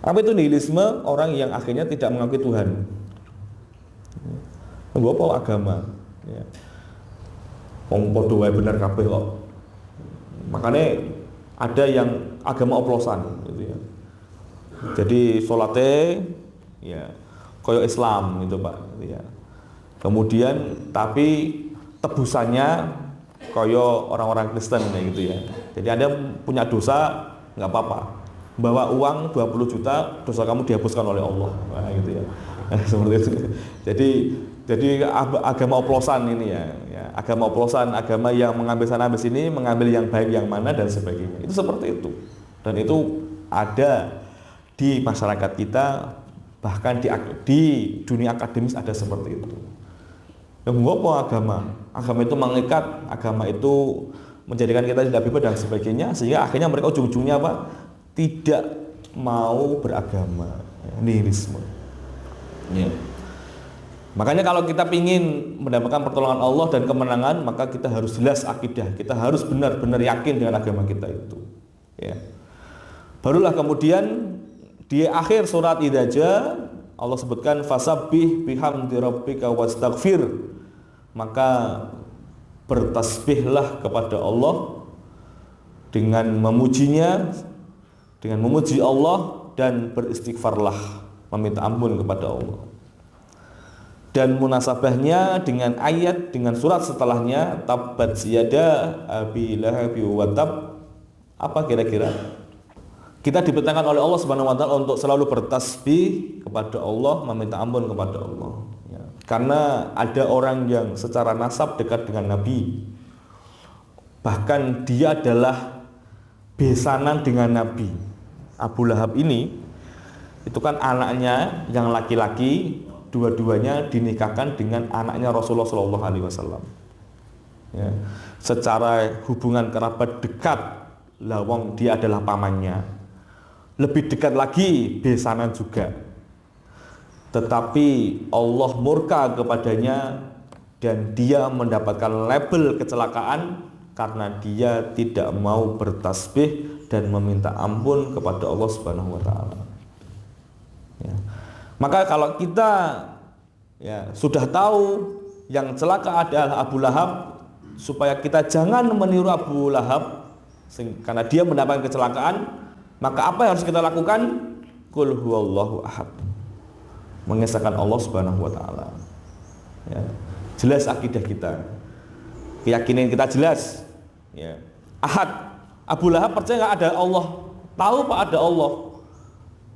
Apa itu nihilisme? Orang yang akhirnya tidak mengakui Tuhan. Apa agama? Ya. Wong padha wae bener kabeh kok. Makanya ada yang agama oplosan, gitu ya. Jadi sholatnya, ya, koyo Islam gitu, Pak. Ya. Kemudian tapi tebusannya koyo orang-orang Kristen kayak gitu ya. Jadi Anda punya dosa, nggak apa-apa. Bawa uang 20 juta, dosa kamu dihapuskan oleh Allah. Nah, gitu ya. Seperti itu. Jadi agama oplosan ini ya. Agama oplosan, agama yang mengambil sana ambil sini, mengambil yang baik yang mana dan sebagainya. Itu seperti itu. Dan itu ada di masyarakat kita, bahkan di dunia akademis ada seperti itu. Yang apa agama? Agama itu mengikat, agama itu menjadikan kita tidak bebas dan sebagainya, sehingga akhirnya mereka ujung-ujungnya apa? Tidak mau beragama, nihilisme. Ya. Makanya kalau kita ingin mendapatkan pertolongan Allah dan kemenangan, maka kita harus jelas akidah, kita harus benar-benar yakin dengan agama kita itu. Ya. Barulah kemudian di akhir surat Idza Allah sebutkan fasabbih bihamdi rabbika wastaghfir, maka bertasbihlah kepada Allah dengan memujinya, dengan memuji Allah, dan beristighfarlah, meminta ampun kepada Allah. Dan munasabahnya dengan ayat, dengan surat setelahnya, tabbat yada abi lahabi wa tab. Apa kira-kira? Kita diperintahkan oleh Allah Subhanahu wa taala untuk selalu bertasbih kepada Allah, meminta ampun kepada Allah. Ya. Karena ada orang yang secara nasab dekat dengan Nabi. Bahkan dia adalah besanan dengan Nabi. Abu Lahab ini itu kan anaknya yang laki-laki, dua-duanya dinikahkan dengan anaknya Rasulullah SAW. Ya. Secara hubungan kerabat dekat, lawang dia adalah pamannya. Lebih dekat lagi besanan juga. Tetapi Allah murka kepadanya dan dia mendapatkan label kecelakaan karena dia tidak mau bertasbih dan meminta ampun kepada Allah Subhanahu wa taala. Ya. Maka kalau kita sudah tahu yang celaka adalah Abu Lahab, supaya kita jangan meniru Abu Lahab karena dia mendapatkan kecelakaan, maka apa yang harus kita lakukan? Qul huwallahu ahad. Mengesahkan Allah Subhanahu wa taala. Ya. Jelas akidah kita. keyakinan kita jelas. Ya. Ahad. Abu Lahab percaya nggak ada Allah. Tahu Pak ada Allah.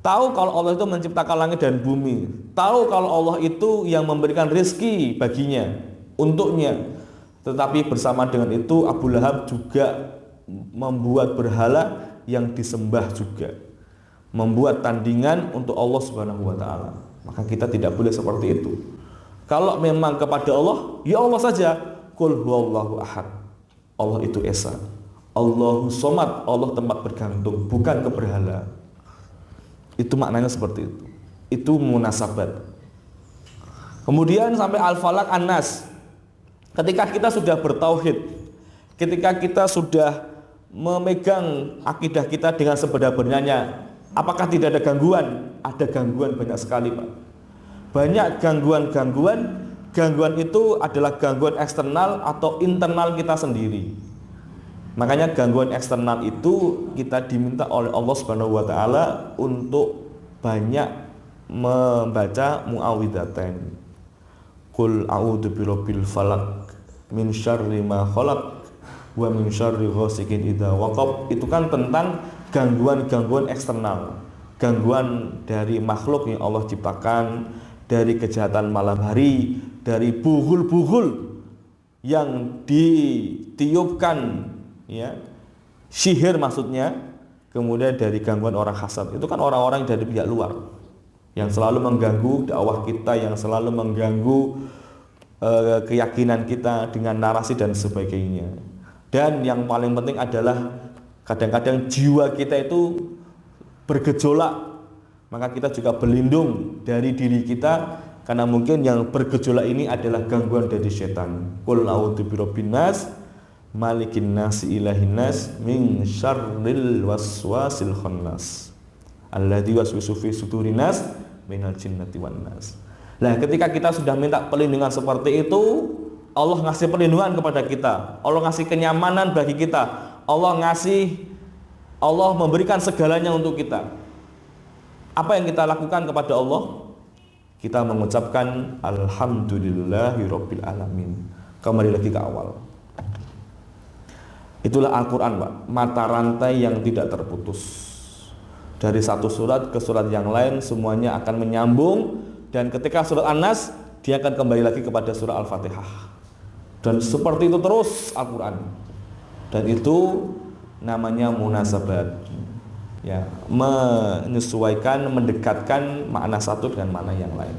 Tahu kalau Allah itu menciptakan langit dan bumi. Tahu kalau Allah itu yang memberikan rezeki baginya, untuknya. Tetapi bersama dengan itu Abu Lahab juga membuat berhala yang disembah juga. Membuat tandingan untuk Allah Subhanahu wa taala. Maka kita tidak boleh seperti itu. Kalau memang kepada Allah, ya Allah saja. Qul huwallahu ahad. Allah itu esa. Allahu somad, Allah tempat bergantung, bukan ke berhala. Itu maknanya seperti itu. Itu munasabat. Kemudian sampai Al-Falaq An-Nas. Ketika kita sudah bertauhid, ketika kita sudah memegang akidah kita dengan sebenar-benarnya, apakah tidak ada gangguan? Ada gangguan banyak sekali, Pak. Banyak gangguan-gangguan. Gangguan itu adalah gangguan eksternal atau internal kita sendiri. Makanya gangguan eksternal itu kita diminta oleh Allah Subhanahu wa taala untuk banyak membaca muawwidzatain. Qul a'udzu birabbil falaq min syarri ma khalaq wa min syarri ghasiqin idza waqab. Itu kan tentang gangguan-gangguan eksternal. Gangguan dari makhluk yang Allah ciptakan, dari kejahatan malam hari, dari buhul-buhul yang ditiupkan, ya, sihir maksudnya, kemudian dari gangguan orang hasad. Itu kan orang-orang dari pihak luar yang selalu mengganggu dakwah kita, yang selalu mengganggu keyakinan kita dengan narasi dan sebagainya. Dan yang paling penting adalah kadang-kadang jiwa kita itu bergejolak. Maka kita juga berlindung dari diri kita, karena mungkin yang bergejolak ini adalah gangguan dari setan. Qul a'udzu birabbin nas, malikin nas, ilahin nas, min syarril waswasil khannas, alladzi waswisu fi sudurin nas minal jinnati wan nas. Nah, ketika kita sudah minta perlindungan seperti itu, Allah ngasih perlindungan kepada kita. Allah ngasih kenyamanan bagi kita. Allah memberikan segalanya untuk kita. Apa yang kita lakukan kepada Allah? Kita mengucapkan alhamdulillahirabbil alamin. Kembali lagi ke awal. Itulah Al-Quran, Pak, mata rantai yang tidak terputus. Dari satu surat ke surat yang lain semuanya akan menyambung, dan ketika surat An-Nas dia akan kembali lagi kepada surah Al-Fatihah. Dan seperti itu terus Al-Quran. Dan itu namanya munasabat. Ya, menyesuaikan, mendekatkan makna satu dengan makna yang lain.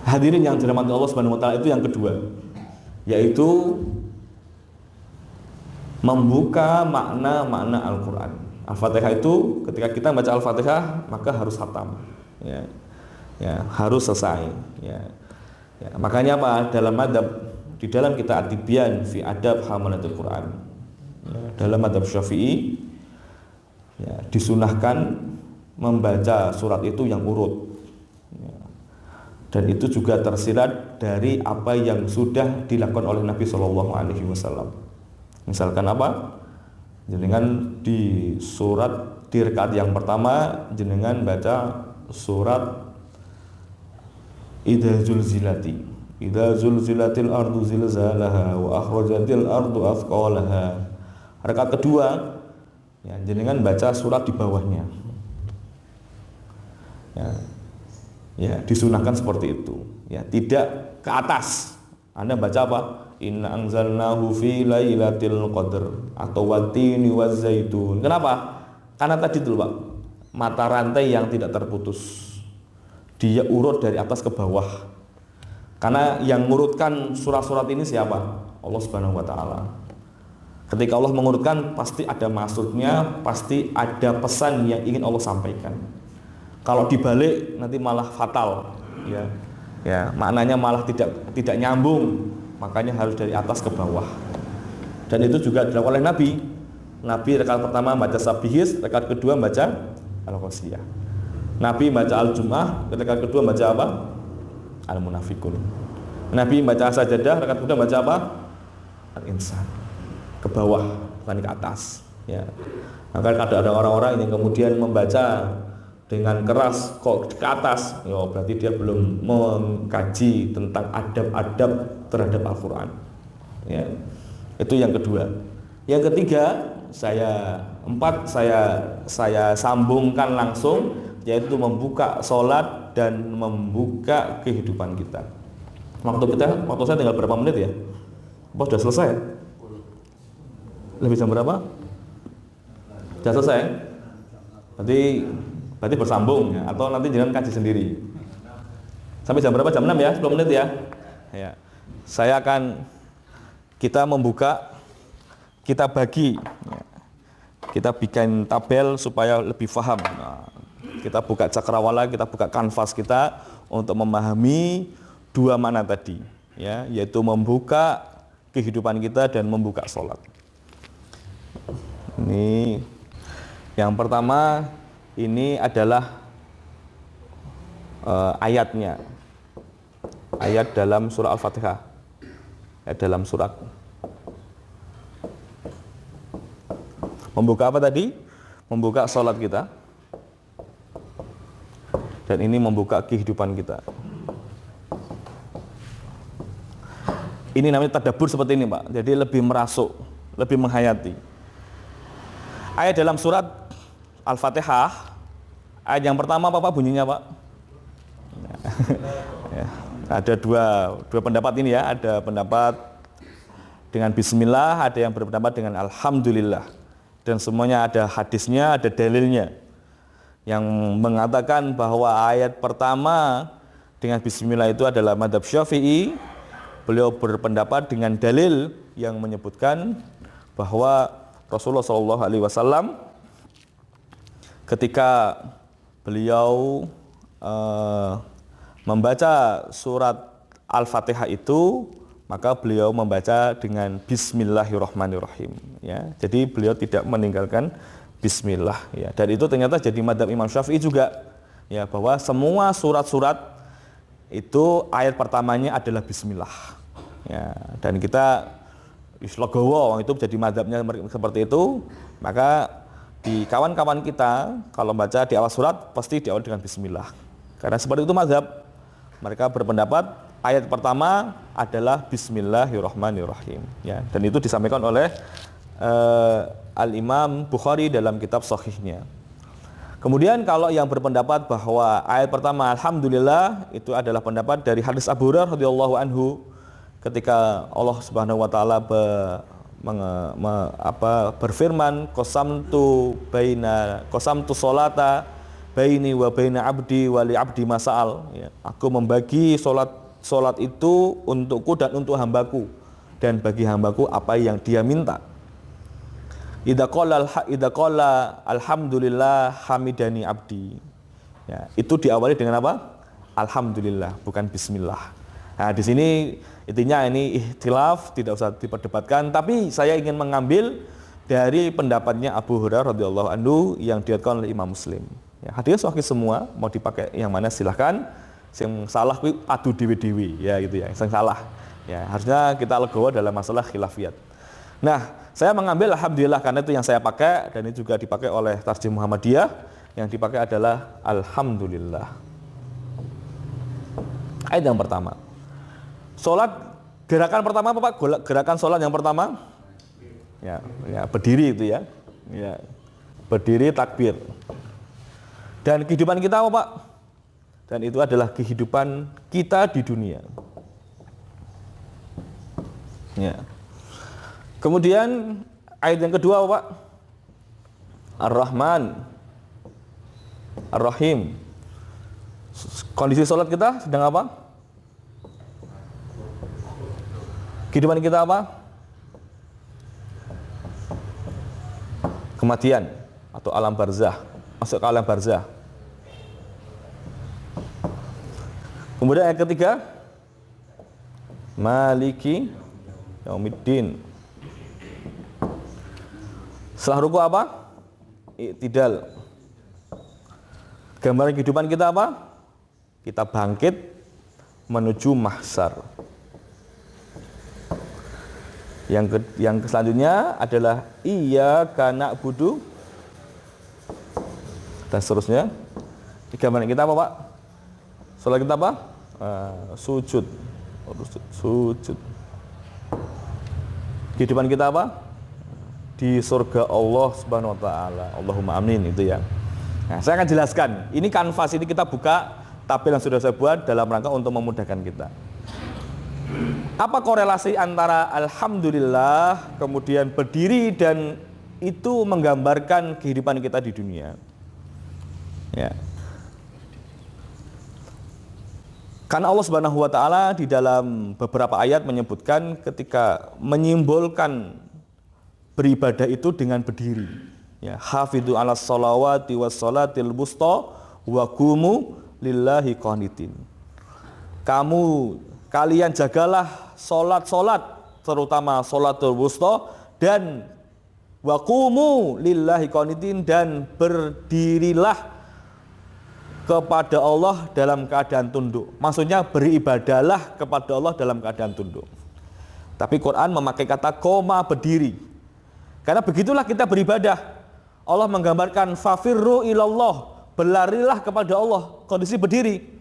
Hadirin yang dirahmati Allah Subhanahu wa taala, itu yang kedua, yaitu membuka makna-makna Al-Quran. Al-Fatihah itu ketika kita baca Al-Fatihah maka harus khatam, ya, harus selesai, ya. Makanya apa? Dalam adab, di dalam kita At-Tibyan fi adab hamalatul Quran, ya, dalam adab Syafi'i, ya, disunahkan membaca surat itu yang urut, ya. Dan itu juga tersirat dari apa yang sudah dilakukan oleh Nabi Shallallahu Alaihi Wasallam. Misalkan apa? Jenengan di surat di rakaat yang pertama jenengan baca surat Idza zulzilatil ardu zilzalaha wa akhrajatil ardu athqalaha. Rakaat kedua, ya, jenengan baca surat di bawahnya. Ya, disunahkan seperti itu. Ya, tidak ke atas. Anda baca apa? Inna anzalnahu fi lailatul qadr atau watini wazaitun. Kenapa? Karena tadi dulu, Pak, mata rantai yang tidak terputus. Dia urut dari atas ke bawah. Karena yang mengurutkan surat-surat ini siapa? Allah Subhanahu wa taala. Ketika Allah mengurutkan pasti ada maksudnya, pasti ada pesan yang ingin Allah sampaikan. Kalau dibalik nanti malah fatal, ya. Ya, maknanya malah tidak nyambung. Makanya harus dari atas ke bawah. Dan itu juga dilakukan oleh Nabi. Nabi rakaat pertama baca Sabihis, rakaat kedua baca Al-Qasiyah. Nabi baca Al-Jum'ah, rakaat kedua baca apa? Al-Munafikun. Nabi baca Sajadah, rakaat kedua baca apa? Al-Insan. Ke bawah, bukan ke atas, ya. Maka ada orang-orang yang kemudian membaca dengan keras kok ke atas, ya berarti dia belum mengkaji tentang adab-adab terhadap Al-Quran. Ya. Itu yang kedua. Yang ketiga, saya sambungkan langsung, yaitu membuka sholat dan membuka kehidupan kita. Waktu saya tinggal berapa menit ya? Apa sudah selesai? Lebih jam berapa? Sudah selesai? Berarti bersambung ya? Atau nanti jangan kaji sendiri. Sampai jam berapa? Jam 6 ya? 10 menit ya? Ya. Kita membuka, kita bagi, ya. Kita bikin tabel supaya lebih paham. Nah, kita buka cakrawala, kita buka kanvas kita untuk memahami dua makna tadi, ya, yaitu membuka kehidupan kita dan membuka sholat. Ini yang pertama, ini adalah ayatnya, ayat dalam surah Al-Fatihah, dalam surat. Membuka apa tadi? Membuka sholat kita. Dan ini membuka kehidupan kita. Ini namanya tadabbur seperti ini, Pak. Jadi lebih merasuk, lebih menghayati. Ayat dalam surat Al-Fatihah, ayat yang pertama apa Pak bunyinya, Pak? Ya, ada dua pendapat ini ya. Ada pendapat dengan bismillah, ada yang berpendapat dengan alhamdulillah. Dan semuanya ada hadisnya, ada dalilnya yang mengatakan bahwa ayat pertama dengan bismillah itu adalah mazhab Syafi'i. Beliau berpendapat dengan dalil yang menyebutkan bahwa Rasulullah SAW ketika beliau membaca surat Al-Fatihah itu, maka beliau membaca dengan Bismillahirrahmanirrahim. Ya, jadi beliau tidak meninggalkan Bismillah. Ya, dan itu ternyata jadi mazhab Imam Syafi'i juga. Ya, bahwa semua surat-surat itu ayat pertamanya adalah Bismillah. Ya, dan kita Islogowo itu jadi mazhabnya seperti itu. Maka di kawan-kawan kita kalau baca di awal surat pasti diawali dengan Bismillah. Karena seperti itu mazhab. Mereka berpendapat ayat pertama adalah Bismillahirrahmanirrahim, ya, dan itu disampaikan oleh Al-Imam Bukhari dalam kitab Sahihnya. Kemudian kalau yang berpendapat bahwa ayat pertama Alhamdulillah itu adalah pendapat dari hadis Abu Hurairah radhiyallahu anhu, ketika Allah Subhanahu wa taala berfirman, qasamtu sholata baini wa baina abdi wa li abdi mas'al, ya, aku membagi solat itu untukku dan untuk hambaku, dan bagi hambaku apa yang dia minta. Idza qala alhamdulillah hamidani abdi, ya, itu diawali dengan apa? Alhamdulillah, bukan bismillah. Nah, di sini intinya ini ikhtilaf, tidak usah diperdebatkan, tapi saya ingin mengambil dari pendapatnya Abu Hurairah radhiyallahu anhu yang diriwayatkan oleh Imam Muslim. Ya, hadis sahih semua, mau dipakai yang mana silahkan. Yang salah kuwi adu dewi-dewi, ya gitu ya. Yang salah, ya harusnya kita legowo dalam masalah khilafiyat. Nah, saya mengambil alhamdulillah karena itu yang saya pakai, dan ini juga dipakai oleh Tarjim Muhammadiyah. Yang dipakai adalah alhamdulillah. Ayat yang pertama. Salat gerakan pertama apa Pak? Gerakan salat yang pertama? Ya, berdiri itu ya. Ya. Berdiri takbir. Dan kehidupan kita apa Pak? Dan itu adalah kehidupan kita di dunia. Ya. Kemudian ayat yang kedua apa Pak? Ar-Rahman, Ar-Rahim. Kondisi sholat kita sedang apa? Kehidupan kita apa? Kematian atau alam barzah. Masuk ke alam barzah. Kemudian ayat ketiga, Maliki Yaumiddin. Setelah ruku apa? I'tidal. Gambaran kehidupan kita apa? Kita bangkit menuju mahsyar. Yang selanjutnya adalah iyyaka na'budu dan seterusnya. Gambaran kita apa Pak? Salat kita apa? Sujud. sujud. Kehidupan kita apa? Di surga Allah Subhanahu wa taala. Allahumma amin, itu ya. Nah, saya akan jelaskan. Ini kanvas ini kita buka tabel yang sudah saya buat dalam rangka untuk memudahkan kita. Apa korelasi antara alhamdulillah kemudian berdiri dan itu menggambarkan kehidupan kita di dunia? Ya. Karena Allah Subhanahu wa taala di dalam beberapa ayat menyebutkan ketika menyimbolkan beribadah itu dengan berdiri. Ya, hafidhu 'alas sholawati was sholatil wusta wa qumu lillahi qanitin. Kalian jagalah salat-salat, terutama salatul wusta, dan wa qumu lillahi qanitin, dan berdirilah kepada Allah dalam keadaan tunduk. Maksudnya beribadahlah kepada Allah dalam keadaan tunduk. Tapi Quran memakai kata koma, berdiri. Karena begitulah kita beribadah. Allah menggambarkan fafirru ilallah, berlarilah kepada Allah, kondisi berdiri.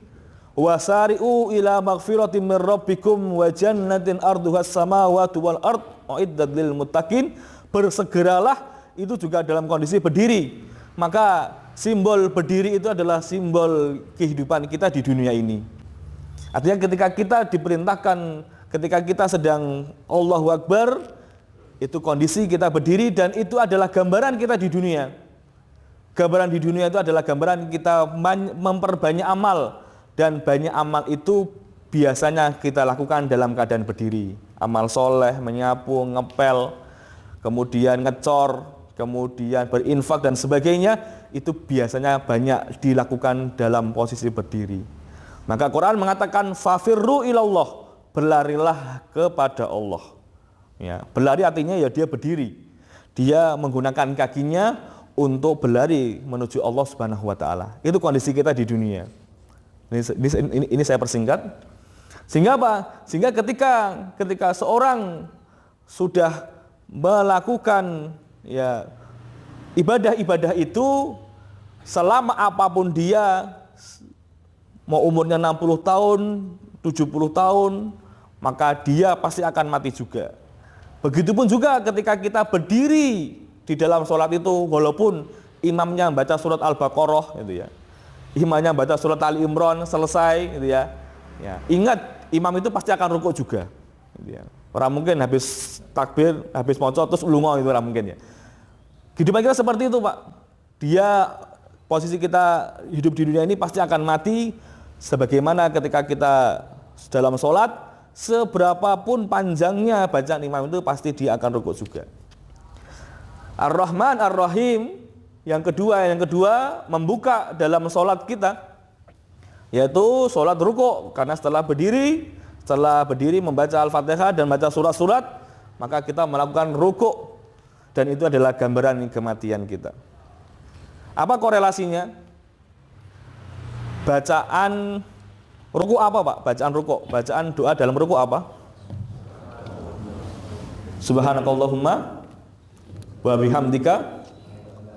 Wasari'u ila maghfiratin min rabbikum wa jannatin arduhas samawati wal ard uiddat lil muttaqin. Bersegeralah itu juga dalam kondisi berdiri. Maka simbol berdiri itu adalah simbol kehidupan kita di dunia ini. Artinya ketika kita diperintahkan, ketika kita sedang Allahu Akbar, itu kondisi kita berdiri, dan itu adalah gambaran kita di dunia. Gambaran di dunia itu adalah gambaran kita memperbanyak amal, dan banyak amal itu biasanya kita lakukan dalam keadaan berdiri. Amal soleh, menyapu, ngepel, kemudian ngecor, kemudian berinfak dan sebagainya, itu biasanya banyak dilakukan dalam posisi berdiri. Maka Quran mengatakan fafirru ilallah, berlarilah kepada Allah. Ya, berlari artinya ya dia berdiri. Dia menggunakan kakinya untuk berlari menuju Allah Subhanahu wa taala. Itu kondisi kita di dunia. Ini saya persingkat. Sehingga apa? Sehingga ketika seorang sudah melakukan ya ibadah-ibadah itu, selama apapun dia, mau umurnya 60 tahun, 70 tahun, maka dia pasti akan mati juga. Begitupun juga ketika kita berdiri di dalam sholat itu, walaupun imamnya baca surat Al-Baqarah gitu ya, imamnya baca surat Ali Imran selesai gitu ya, ingat imam itu pasti akan rukuk juga gitu ya. Orang mungkin habis takbir, habis maca terus lunga itu orang mungkin ya. Kehidupan kita seperti itu, Pak. Dia, posisi kita hidup di dunia ini pasti akan mati, sebagaimana ketika kita dalam sholat, seberapapun panjangnya bacaan imam itu pasti dia akan rukuk juga. Ar-Rahman Ar-Rahim yang kedua membuka dalam sholat kita, yaitu sholat rukuk. Karena setelah berdiri membaca Al-Fatihah dan baca surat-surat, maka kita melakukan rukuk, dan itu adalah gambaran kematian kita. Apa korelasinya? Bacaan rukuk apa, Pak? Bacaan rukuk, bacaan doa dalam rukuk apa? Subhanakallahumma wa bihamdika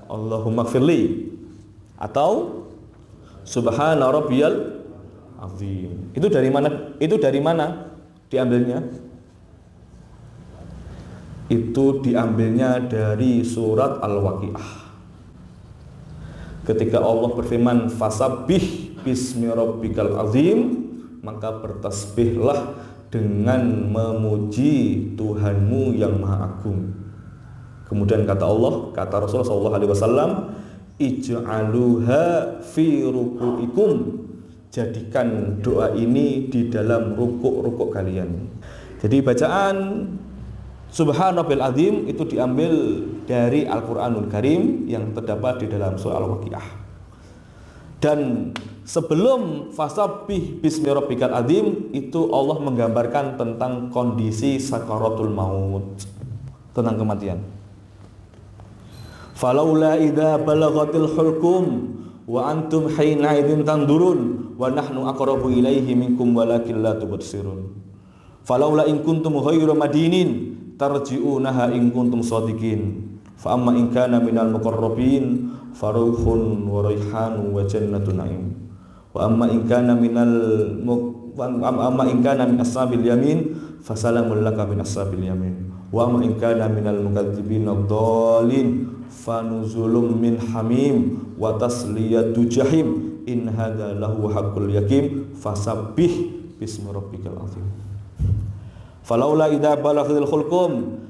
Allahumma gfirli, atau subhana rabbiyal azim. Itu dari mana? Diambilnya? Itu diambilnya dari surat Al-Waqiah. Ketika Allah berfirman fasabbih bismi rabbikal azim, maka bertasbihlah dengan memuji Tuhanmu yang maha agung. Kemudian kata Allah, kata Rasulullah SAW, ij'aluha fi ruku'ikum, jadikan doa ini di dalam rukuk-rukuk kalian. Jadi bacaan Subhanallah azim itu diambil dari Al-Quranul Karim yang terdapat di dalam surah Al-Waqiah. Dan sebelum fasabbih bismi rabbikal azim, itu Allah menggambarkan tentang kondisi sakaratul maut, tentang kematian. Falaula idza balaghatil hulqum wa antum hina idzin tandurun wa nahnu aqrabu ilaihi minkum walakin la tubsirun. Falaula in kuntum ghairu madinin tarji'unaha in kuntum shadiqin. Fa amma in kana minal muqarrabin faruhun wa raihanun wa jannatun na'im. Wa amma in kana amma in kana min ashabil yamin fasalamun laka min ashabil yamin wa amma in kana minal mukadzibin ad-dallin fanuzulum min hamim wa tasliyatu jahim in hadza lahu haqqul yakin fasabbih bismi rabbikal azim. Falaula idza balaghil khulqum,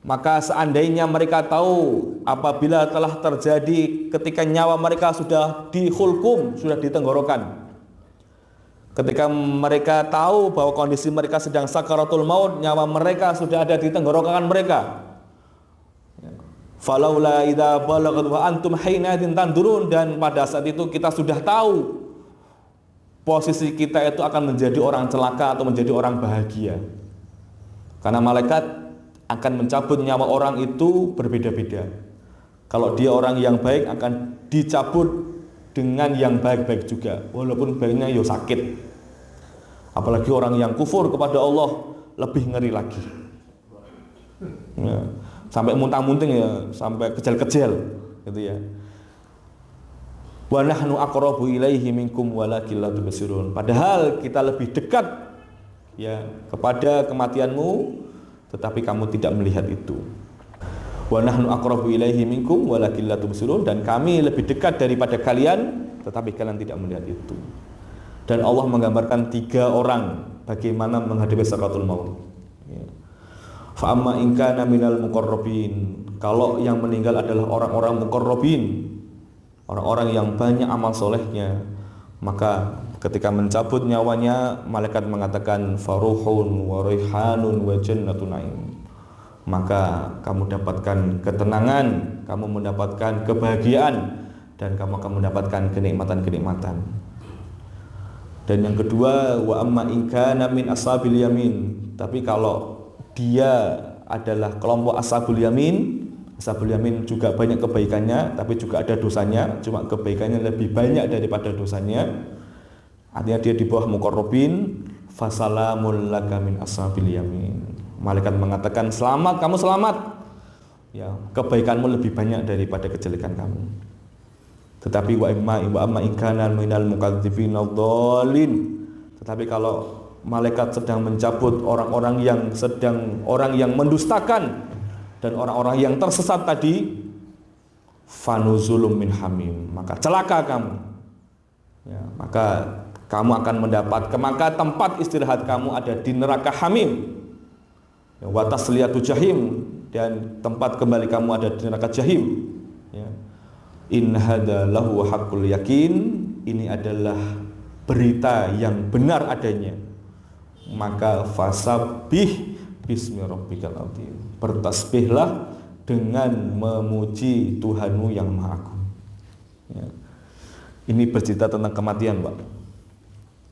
maka seandainya mereka tahu apabila telah terjadi ketika nyawa mereka sudah di khulqum, sudah di tenggorokan. Ketika mereka tahu bahwa kondisi mereka sedang sakaratul maut, nyawa mereka sudah ada di tenggorokan mereka. Falaula idza balaghat wa antum hinaidin tandurun, dan pada saat itu kita sudah tahu posisi kita itu akan menjadi orang celaka atau menjadi orang bahagia. Karena malaikat akan mencabut nyawa orang itu berbeda-beda. Kalau dia orang yang baik akan dicabut dengan yang baik-baik juga, walaupun baiknya yo sakit. Apalagi orang yang kufur kepada Allah lebih ngeri lagi. Ya, sampai muntah-munting ya, sampai kejel-kejel gitu ya. Wa nahnu aqrabu ilaihi minkum walakin la tubsirun. Padahal kita lebih dekat ya kepada kematianmu, tetapi kamu tidak melihat itu. Wa nahnu aqrabu ilaihi minkum walakin la tubsirun, dan kami lebih dekat daripada kalian, tetapi kalian tidak melihat itu. Dan Allah menggambarkan 3 orang bagaimana menghadapi sakaratul maut. Ya. Fa amma in kana minal muqarrabin, kalau yang meninggal adalah orang-orang muqarrabin, orang-orang yang banyak amal solehnya, maka ketika mencabut nyawanya, malaikat mengatakan faruhun wa rihanun wa jannatun na'im. Maka kamu dapatkan ketenangan, kamu mendapatkan kebahagiaan, dan kamu akan mendapatkan kenikmatan-kenikmatan. Dan yang kedua, wa amma in kana min ashabil yamin, tapi kalau dia adalah kelompok ashabul yamin, ashabul yamin juga banyak kebaikannya, tapi juga ada dosanya, cuma kebaikannya lebih banyak daripada dosanya. Artinya dia di bawah muqarrabin, fasalamul laka min ashabil yamin. Malaikat mengatakan selamat, kamu selamat. Ya, kebaikanmu lebih banyak daripada kejelekan kamu. Tetapi wa amma in kana minal mukadzibin ad-dallin, tetapi kalau malaikat sedang mencabut orang-orang yang mendustakan dan orang-orang yang tersesat tadi, fanuzulum min hamim, maka celaka kamu. Ya, maka kamu akan mendapatkan, maka tempat istirahat kamu ada di neraka hamim. Ya, wa tasliyatu jahim, dan tempat kembali kamu ada di neraka jahim. Ya. In hadza lahu haqqul yakin, ini adalah berita yang benar adanya. Maka fasabbih bismi rabbikal azim, bertasbihlah dengan memuji Tuhanmu yang Maha Agung. Ya. Ini bercerita tentang kematian, Pak.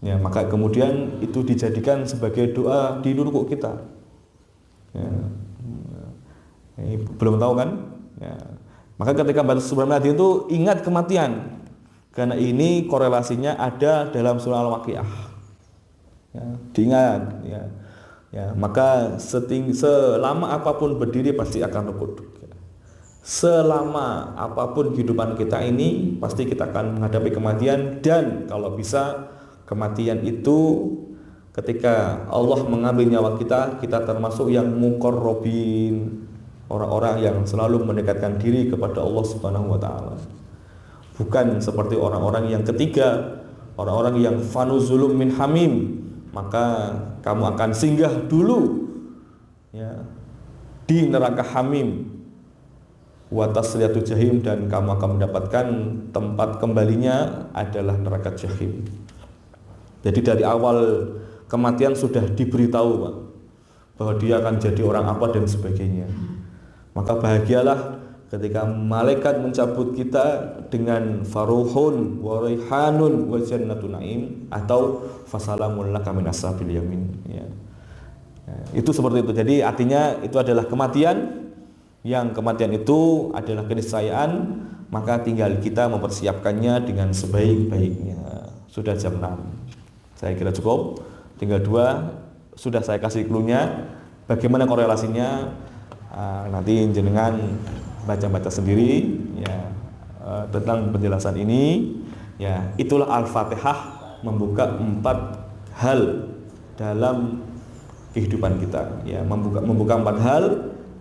Ya, maka kemudian itu dijadikan sebagai doa di rukuk kita. Ya. Ini belum tahu kan? Ya. Maka ketika baca surah Al-Hadid itu ingat kematian, karena ini korelasinya ada dalam surah Al-Waqiah. Ya, diingat, ya. Ya, maka selama apapun berdiri pasti akan rukuk. Ya. Selama apapun kehidupan kita ini pasti kita akan menghadapi kematian, dan kalau bisa kematian itu ketika Allah mengambil nyawa kita, kita termasuk yang muqarrabin, orang-orang yang selalu mendekatkan diri kepada Allah Subhanahu wa taala. Bukan seperti orang-orang yang ketiga, orang-orang yang fanuzulum min hamim, maka kamu akan singgah dulu ya di neraka hamim, wa tasliyatu jahim, dan kamu akan mendapatkan tempat kembalinya adalah neraka jahim. Jadi dari awal kematian sudah diberitahu, Pak, bahwa dia akan jadi orang apa dan sebagainya. Maka bahagialah ketika malaikat mencabut kita dengan faruhun wa rihanun wa jannatun na'im, atau fasalamun laka min ashabil yamin. Ya. Itu seperti itu. Jadi artinya itu adalah kematian, yang kematian itu adalah keniscayaan, maka tinggal kita mempersiapkannya dengan sebaik-baiknya. Sudah jam 6. Saya kira cukup. Tinggal 2, sudah saya kasih clue-nya. Bagaimana korelasinya? Nanti jenengan baca-baca sendiri ya tentang penjelasan ini. Ya, itulah Al-Fatihah, membuka 4 hal dalam kehidupan kita, ya, membuka 4 hal.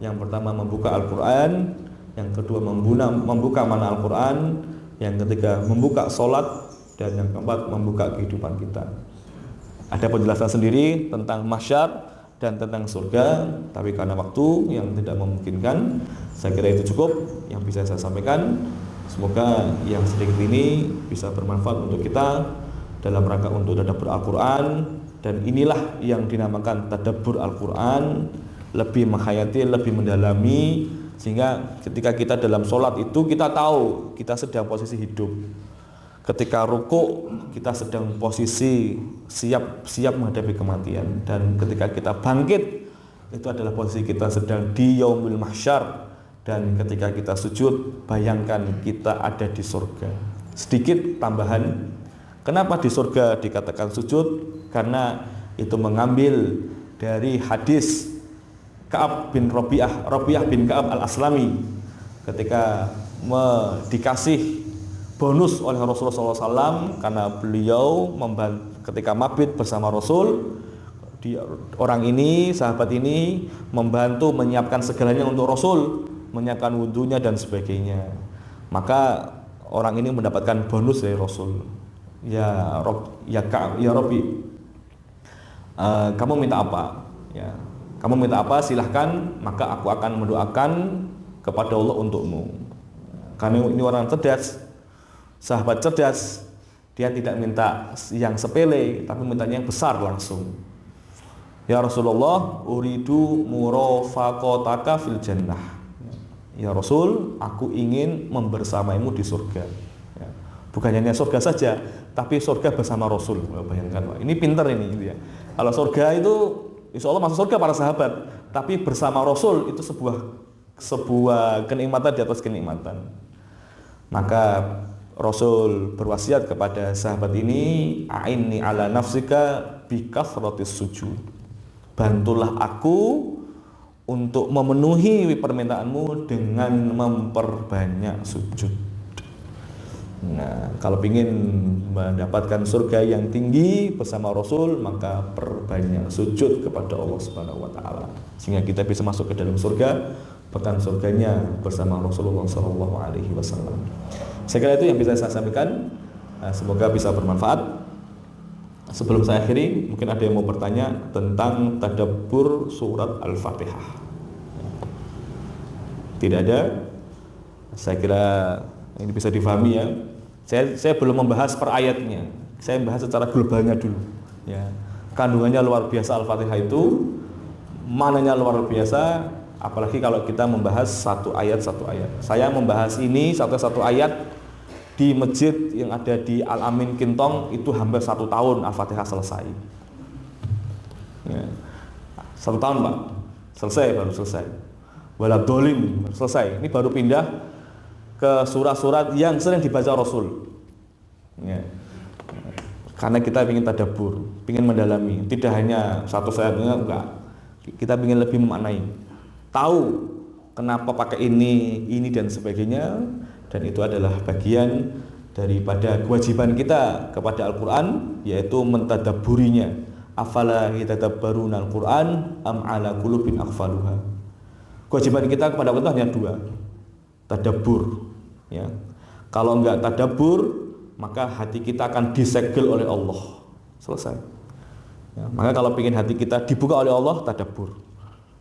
Yang pertama membuka Al-Quran, yang kedua membuka makna Al-Quran, yang ketiga membuka sholat, dan yang keempat membuka kehidupan kita. Ada penjelasan sendiri tentang mahsyar dan tentang surga, tapi karena waktu yang tidak memungkinkan, saya kira itu cukup yang bisa saya sampaikan. Semoga yang sedikit ini bisa bermanfaat untuk kita dalam rangka untuk tadabbur Al-Quran. Dan inilah yang dinamakan tadabbur Al-Quran, lebih menghayati, lebih mendalami, sehingga ketika kita dalam sholat itu kita tahu kita sedang posisi hidup. Ketika ruku kita sedang posisi siap menghadapi kematian, dan ketika kita bangkit itu adalah posisi kita sedang di yaumil mahsyar, dan ketika kita sujud bayangkan kita ada di surga. Sedikit tambahan, kenapa di surga dikatakan sujud? Karena itu mengambil dari hadis Ka'ab bin Rabi'ah bin Ka'ab al-Aslami ketika dikasih bonus oleh Rasulullah SAW karena beliau ketika mabit bersama Rasul. Orang ini, sahabat ini membantu menyiapkan segalanya untuk Rasul, menyiapkan wudhunya dan sebagainya. Maka orang ini mendapatkan bonus dari Rasul. Ya Rabbi, kamu minta apa? Ya, kamu minta apa? Silahkan, maka aku akan mendoakan kepada Allah untukmu. Karena ini orang cerdas, sahabat cerdas, dia tidak minta yang sepele, tapi mintanya yang besar langsung. Ya Rasulullah, uridu murafaqataka fil jannah. Ya Rasul, aku ingin membersamaimu di surga. Ya, bukan hanya surga saja, tapi surga bersama Rasul. Bayangkan, Pak, ini pinter ini gitu ya. Kalau surga itu insya Allah masuk surga para sahabat, tapi bersama Rasul itu sebuah kenikmatan di atas kenikmatan. Maka Rasul berwasiat kepada sahabat ini, a'inni ala nafsika bi kathratis sujud. Bantulah aku untuk memenuhi permintaanmu dengan memperbanyak sujud. Nah, kalau ingin mendapatkan surga yang tinggi bersama Rasul, maka perbanyak sujud kepada Allah Subhanahu wa taala sehingga kita bisa masuk ke dalam surga, bahkan surganya bersama Rasulullah sallallahu alaihi wasallam. Saya kira itu yang bisa saya sampaikan. Semoga bisa bermanfaat. Sebelum saya akhiri, mungkin ada yang mau bertanya tentang tadabbur surat Al-Fatihah. Tidak ada? Saya kira ini bisa difahami ya. Saya belum membahas per ayatnya. Saya membahas secara globalnya dulu. Ya. Kandungannya luar biasa Al-Fatihah itu, maknanya luar biasa. Apalagi kalau kita membahas satu ayat. Saya membahas ini satu ayat di masjid yang ada di Al-Amin Kintong itu hampir 1 tahun Al-Fatihah selesai. Ya. 1 tahun Pak, baru selesai. Waladolin selesai. Ini baru pindah ke surat-surat yang sering dibaca Rasul. Ya. Karena kita ingin tadabbur, ingin mendalami, tidak hanya satu ayat, enggak. Kita ingin lebih memaknai, tahu kenapa pakai ini dan sebagainya. Dan itu adalah bagian daripada kewajiban kita kepada Al-Quran, yaitu mentadabburinya. Afala yatadabbaruna Al-Quran am ala qulubin aqfaluha. Kewajiban kita kepada Allah hanya 2, tadabbur. Ya. Kalau enggak tadabbur, maka hati kita akan disegel oleh Allah. Selesai. Ya. Maka kalau ingin hati kita dibuka oleh Allah, tadabbur.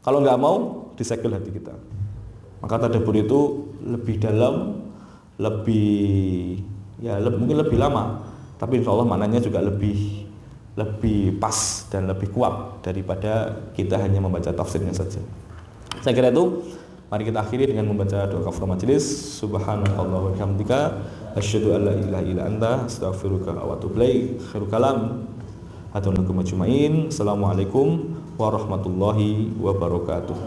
Kalau enggak mau, disegel hati kita. Maka tadabbur itu lebih dalam, mungkin lebih lama, tapi insya Allah maknanya juga lebih pas dan lebih kuat daripada kita hanya membaca tafsirnya saja. Saya kira itu. Mari kita akhiri dengan membaca doa kafaratul majelis. Subhanallahi wa bihamdika, asyhadu an la ilaha illa anta, astaghfiruka wa atubu ilaik. Khairul kalam. Hatunnakum ajmain. Assalamualaikum warahmatullahi wabarakatuh.